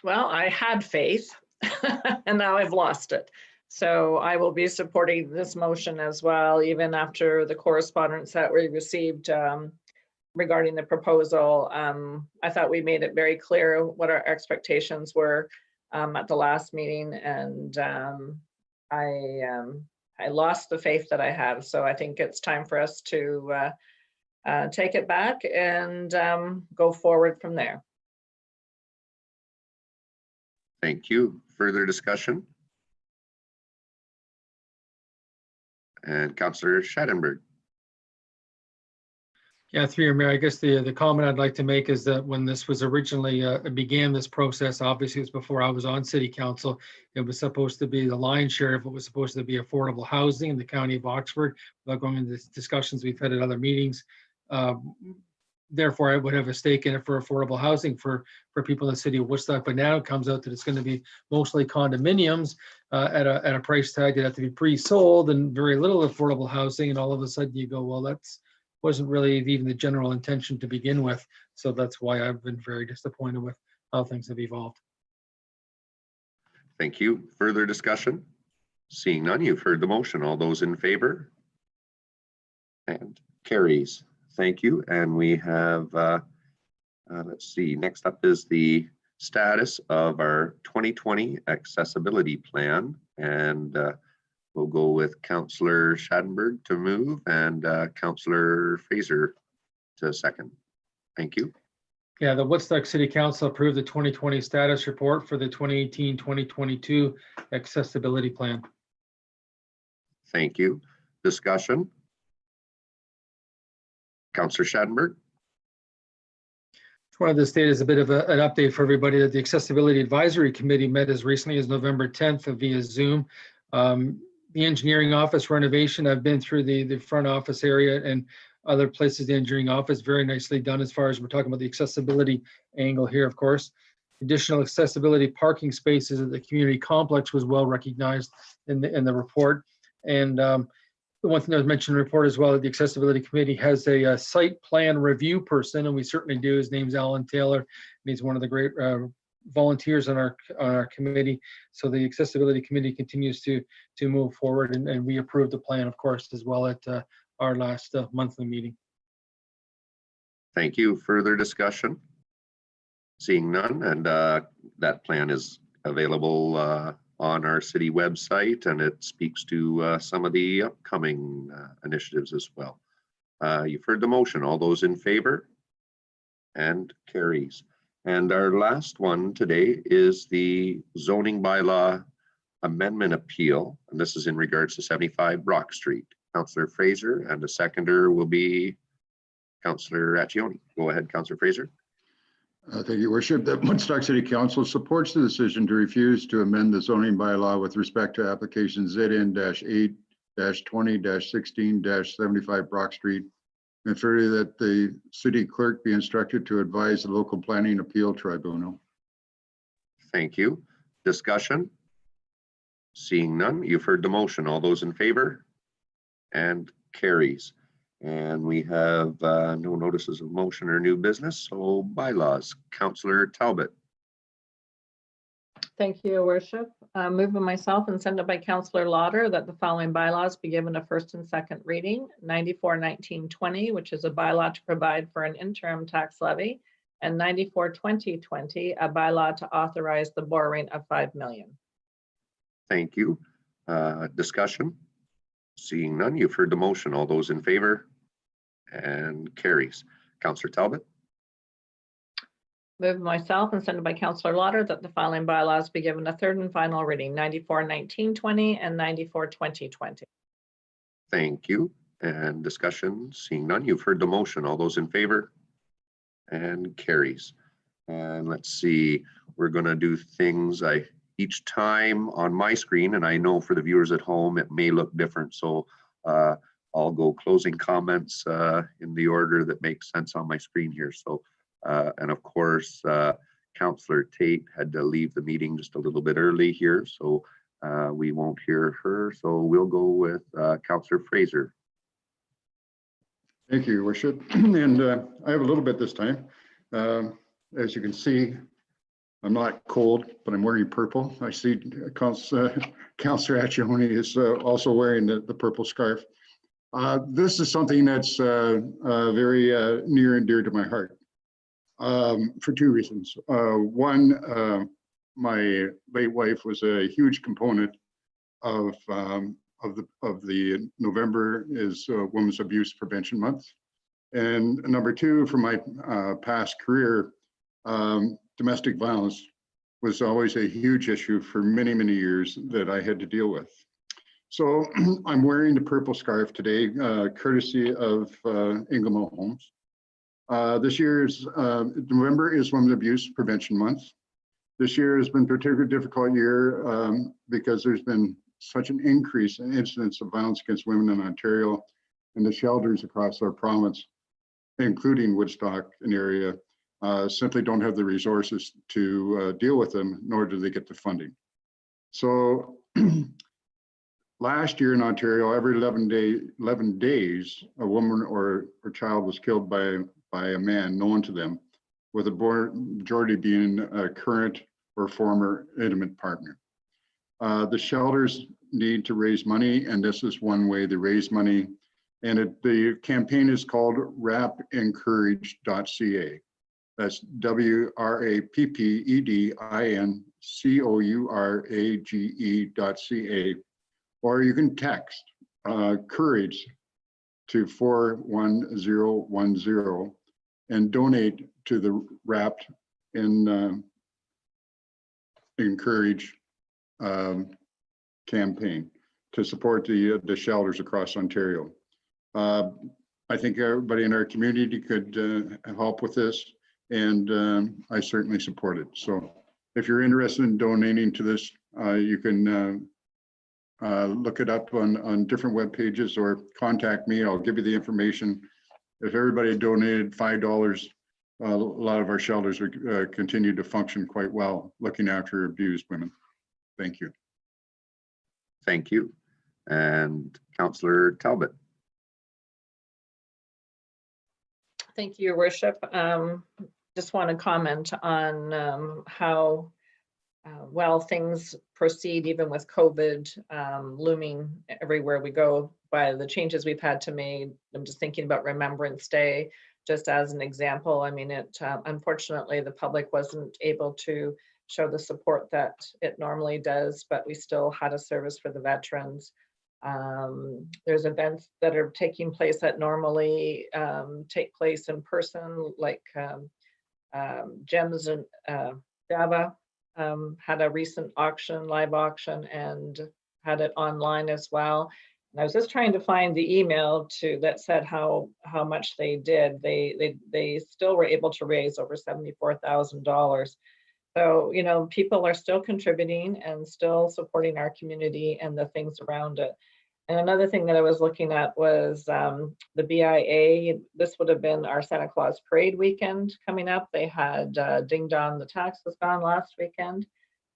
S3: Well, I had faith and now I've lost it. So I will be supporting this motion as well, even after the correspondence that we received regarding the proposal. I thought we made it very clear what our expectations were at the last meeting, and I lost the faith that I had. So I think it's time for us to take it back and go forward from there.
S1: Thank you. Further discussion? And Councillor Schadenberg.
S8: Yeah, through your mayor, I guess the comment I'd like to make is that when this was originally began this process, obviously it's before I was on city council. It was supposed to be the lion's share of it was supposed to be affordable housing in the county of Oxford. Without going into discussions we've had at other meetings. Therefore, I would have a stake in it for affordable housing for people in the city of Woodstock. But now it comes out that it's going to be mostly condominiums at a price tag that have to be pre-sold and very little affordable housing. And all of a sudden you go, well, that's wasn't really even the general intention to begin with. So that's why I've been very disappointed with how things have evolved.
S1: Thank you. Further discussion? Seeing none, you've heard the motion. All those in favor? And carries. Thank you. And we have, let's see, next up is the status of our 2020 accessibility plan. And we'll go with Councillor Schadenberg to move and Councillor Fraser to second. Thank you.
S8: Yeah, the Woodstock City Council approved the 2020 status report for the 2018-2022 accessibility plan.
S1: Thank you. Discussion? Councillor Schadenberg.
S8: Just wanted to state as a bit of an update for everybody that the Accessibility Advisory Committee met as recently as November 10th via Zoom. The engineering office renovation, I've been through the front office area and other places, the engineering office, very nicely done as far as we're talking about the accessibility angle here, of course. Additional accessibility parking spaces at the community complex was well recognized in the report. And the one thing that was mentioned in the report as well, that the Accessibility Committee has a site plan review person, and we certainly do. His name's Alan Taylor, and he's one of the great volunteers on our committee. So the Accessibility Committee continues to move forward, and we approved the plan, of course, as well at our last monthly meeting.
S1: Thank you. Further discussion? Seeing none, and that plan is available on our city website, and it speaks to some of the upcoming initiatives as well. You've heard the motion. All those in favor? And carries. And our last one today is the zoning bylaw amendment appeal, and this is in regards to 75 Brock Street. Councillor Fraser, and the seconder will be Councillor Accioni. Go ahead, Councillor Fraser.
S2: Thank you, Your Worship. The Woodstock City Council supports the decision to refuse to amend the zoning bylaw with respect to application ZN-8-20-16-75 Brock Street, and further that the city clerk be instructed to advise the local planning appeal tribunal.
S1: Thank you. Discussion? Seeing none, you've heard the motion. All those in favor? And carries. And we have no notices of motion or new business, so bylaws. Councillor Talbot.
S3: Thank you, Your Worship. Move by myself and send it by Councillor Lauder that the following bylaws be given a first and second reading. 94-1920, which is a bylaw to provide for an interim tax levy, and 94-2020, a bylaw to authorize the borrowing of $5 million.
S1: Thank you. Discussion? Seeing none, you've heard the motion. All those in favor? And carries. Councillor Talbot.
S3: Move myself and send it by Councillor Lauder that the following bylaws be given a third and final reading. 94-1920 and 94-2020.
S1: Thank you. And discussion, seeing none, you've heard the motion. All those in favor? And carries. And let's see, we're gonna do things each time on my screen, and I know for the viewers at home, it may look different. So I'll go closing comments in the order that makes sense on my screen here. So, and of course, Councillor Tate had to leave the meeting just a little bit early here, so we won't hear her. So we'll go with Councillor Fraser.
S2: Thank you, Your Worship. And I have a little bit this time. As you can see, I'm not cold, but I'm wearing purple. I see Councillor Accioni is also wearing the purple scarf. This is something that's very near and dear to my heart for two reasons. One, my late wife was a huge component of the November is Women's Abuse Prevention Month. And number two, from my past career, domestic violence was always a huge issue for many, many years that I had to deal with. So I'm wearing the purple scarf today, courtesy of Inglemow Homes. This year's November is Women's Abuse Prevention Month. This year has been a particularly difficult year because there's been such an increase in incidents of violence against women in Ontario, and the shelters across our province, including Woodstock and area, simply don't have the resources to deal with them, nor do they get the funding. So last year in Ontario, every 11 days, a woman or child was killed by a man known to them, with a majority being a current or former intimate partner. The shelters need to raise money, and this is one way they raise money. And the campaign is called WrapEncourage.ca. That's WRAPPEDINCOURAGE.ca. Or you can text courage to 41010 and donate to the Wrapped in Encourage campaign to support the shelters across Ontario. I think everybody in our community could help with this, and I certainly support it. So if you're interested in donating to this, you can look it up on different web pages or contact me. I'll give you the information. If everybody donated $5, a lot of our shelters would continue to function quite well, looking after abused women. Thank you.
S1: Thank you. And Councillor Talbot.
S3: Thank you, Your Worship. Just want to comment on how well things proceed, even with COVID looming everywhere we go, by the changes we've had to make. I'm just thinking about Remembrance Day, just as an example. I mean, unfortunately, the public wasn't able to show the support that it normally does, but we still had a service for the veterans. There's events that are taking place that normally take place in person, like Gems and Dava had a recent auction, live auction, and had it online as well. And I was just trying to find the email that said how much they did. They still were able to raise over $74,000. So, you know, people are still contributing and still supporting our community and the things around it. And another thing that I was looking at was the BIA. This would have been our Santa Claus Parade weekend coming up. They had Ding Dong, the Tax was gone last weekend.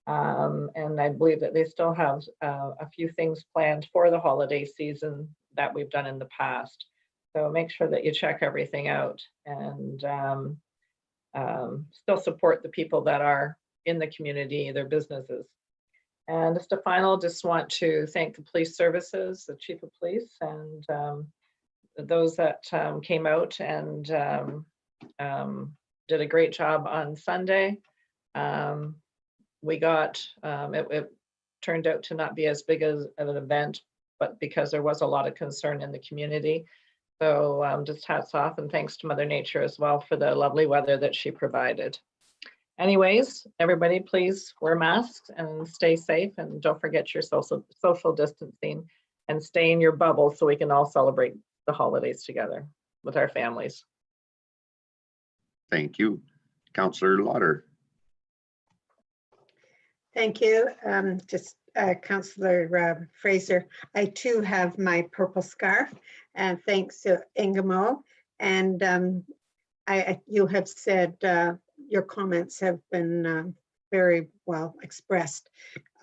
S3: And I believe that they still have a few things planned for the holiday season that we've done in the past. So make sure that you check everything out and still support the people that are in the community, their businesses. And just a final, just want to thank the police services, the chief of police, and those that came out and did a great job on Sunday. We got, it turned out to not be as big as an event, but because there was a lot of concern in the community. So just hats off and thanks to Mother Nature as well for the lovely weather that she provided. Anyways, everybody please wear masks and stay safe, and don't forget your social distancing, and stay in your bubble so we can all celebrate the holidays together with our families.
S1: Thank you. Councillor Lauder.
S12: Thank you. Councillor Fraser, I too have my purple scarf, and thanks to Ingamo. And you have said your comments have been very well expressed.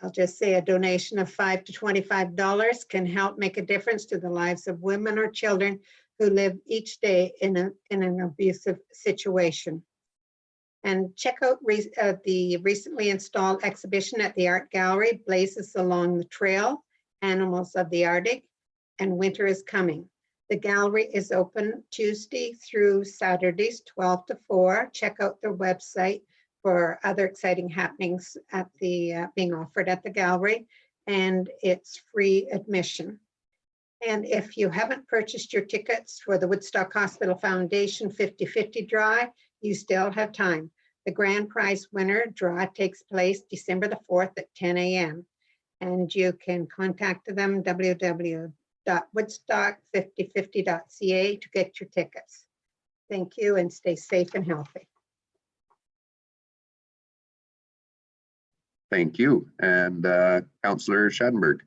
S12: I'll just say a donation of $5 to $25 can help make a difference to the lives of women or children who live each day in an abusive situation. And check out the recently installed exhibition at the Art Gallery, Blazes Along the Trail, Animals of the Arctic, and Winter is Coming. The gallery is open Tuesday through Saturdays, 12 to 4. Check out their website for other exciting happenings at the being offered at the gallery, and it's free admission. And if you haven't purchased your tickets for the Woodstock Hospital Foundation 50/50 draw, you still have time. The grand prize winner draw takes place December the 4th at 10 a.m. And you can contact them www.woodstock5050.ca to get your tickets. Thank you, and stay safe and healthy.
S1: Thank you. And Councillor Schadenberg.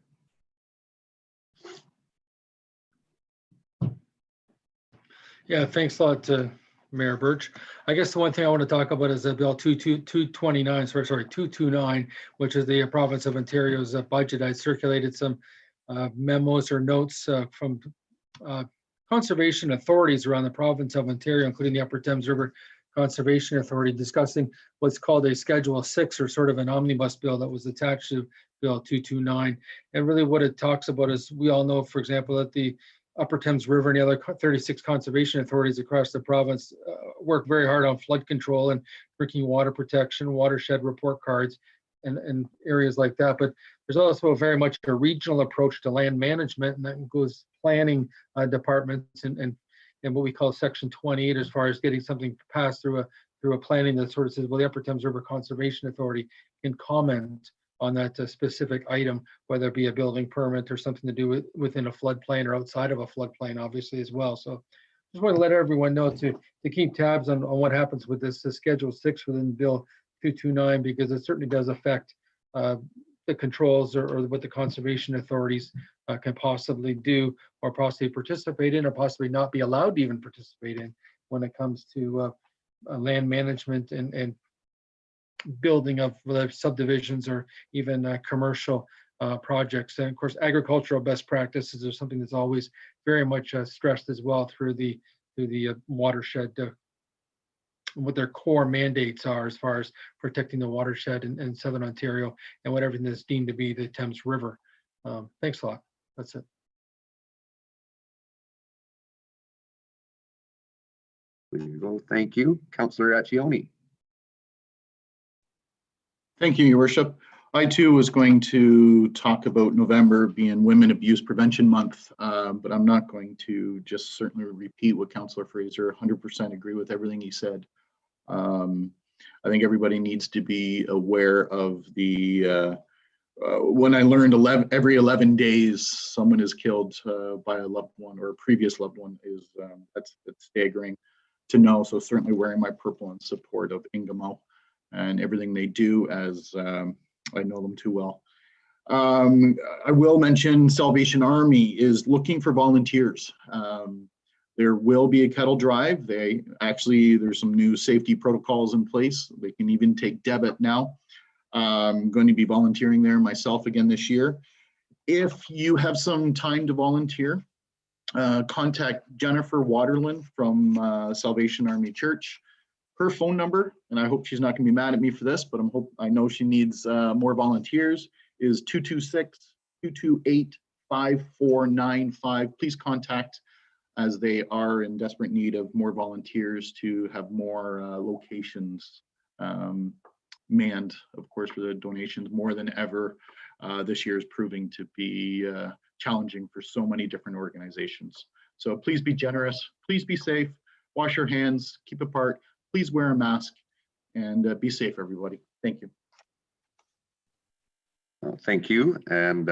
S8: Yeah, thanks a lot, Mayor Birch. I guess the one thing I want to talk about is Bill 229, which is the province of Ontario's budget. I circulated some memos or notes from conservation authorities around the province of Ontario, including the Upper Thames River Conservation Authority, discussing what's called a Schedule 6, or sort of an omnibus bill that was attached to Bill 229. And really what it talks about is, we all know, for example, that the Upper Thames River and the other 36 conservation authorities across the province work very hard on flood control and drinking water protection, watershed report cards, and areas like that. But there's also very much a regional approach to land management, and that includes planning departments and what we call Section 28, as far as getting something passed through a planning that sort of says, well, the Upper Thames River Conservation Authority can comment on that specific item, whether it be a building permit or something to do within a floodplain or outside of a floodplain, obviously, as well. So just want to let everyone know to keep tabs on what happens with this Schedule 6 within Bill 229, because it certainly does affect the controls or what the conservation authorities can possibly do, or possibly participate in, or possibly not be allowed to even participate in, when it comes to land management and building of whether subdivisions or even commercial projects. And of course, agricultural best practices are something that's always very much stressed as well through the watershed, what their core mandates are as far as protecting the watershed in Southern Ontario and what everything that's deemed to be the Thames River. Thanks a lot. That's it.
S1: There you go. Thank you. Councillor Accioni.
S7: Thank you, Your Worship. I too was going to talk about November being Women Abuse Prevention Month, but I'm not going to just certainly repeat what Councillor Fraser, 100% agree with everything he said. I think everybody needs to be aware of the, when I learned every 11 days someone is killed by a loved one or a previous loved one, is that's staggering to know. So certainly wearing my purple in support of Ingamo and everything they do, as I know them too well. I will mention Salvation Army is looking for volunteers. There will be a kettle drive. There's some new safety protocols in place. They can even take debit now. I'm going to be volunteering there myself again this year. If you have some time to volunteer, contact Jennifer Waterland from Salvation Army Church. Her phone number, and I hope she's not going to be mad at me for this, but I know she needs more volunteers, is 226-228-5495. Please contact, as they are in desperate need of more volunteers to have more locations manned, of course, for the donations more than ever. This year is proving to be challenging for so many different organizations. So please be generous, please be safe, wash your hands, keep apart, please wear a mask, and be safe, everybody. Thank you.
S1: Thank you. And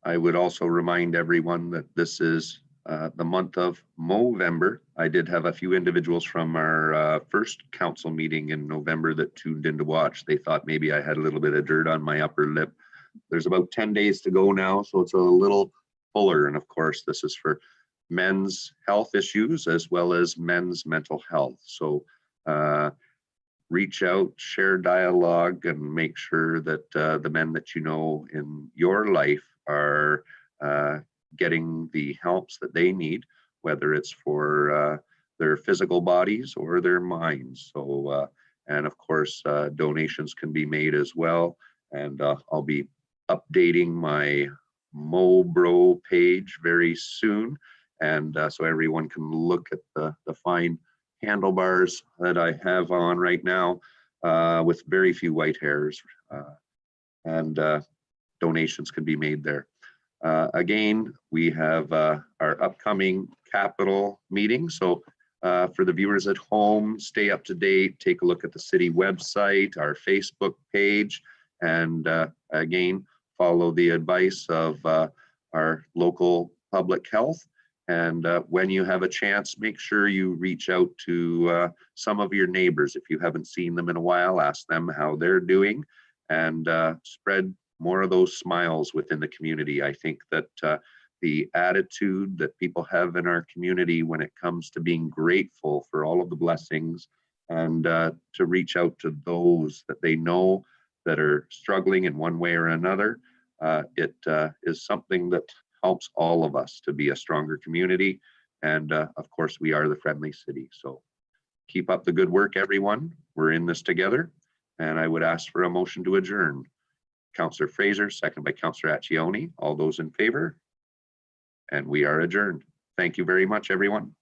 S1: I would also remind everyone that this is the month of Movember. I did have a few individuals from our first council meeting in November that tuned in to watch. They thought maybe I had a little bit of dirt on my upper lip. There's about 10 days to go now, so it's a little fuller. And of course, this is for men's health issues as well as men's mental health. So reach out, share dialogue, and make sure that the men that you know in your life are getting the helps that they need, whether it's for their physical bodies or their minds. So, and of course, donations can be made as well. And I'll be updating my MoBro page very soon. And so everyone can look at the fine handlebars that I have on right now with very few white hairs, and donations can be made there. Again, we have our upcoming capital meeting. So for the viewers at home, stay up to date, take a look at the city website, our Facebook page, and again, follow the advice of our local public health. And when you have a chance, make sure you reach out to some of your neighbors. If you haven't seen them in a while, ask them how they're doing, and spread more of those smiles within the community. I think that the attitude that people have in our community when it comes to being grateful for all of the blessings, and to reach out to those that they know that are struggling in one way or another, it is something that helps all of us to be a stronger community. And of course, we are the friendly city. So keep up the good work, everyone. We're in this together. And I would ask for a motion to adjourn. Councillor Fraser, second by Councillor Accioni. All those in favor? And we are adjourned. Thank you very much, everyone.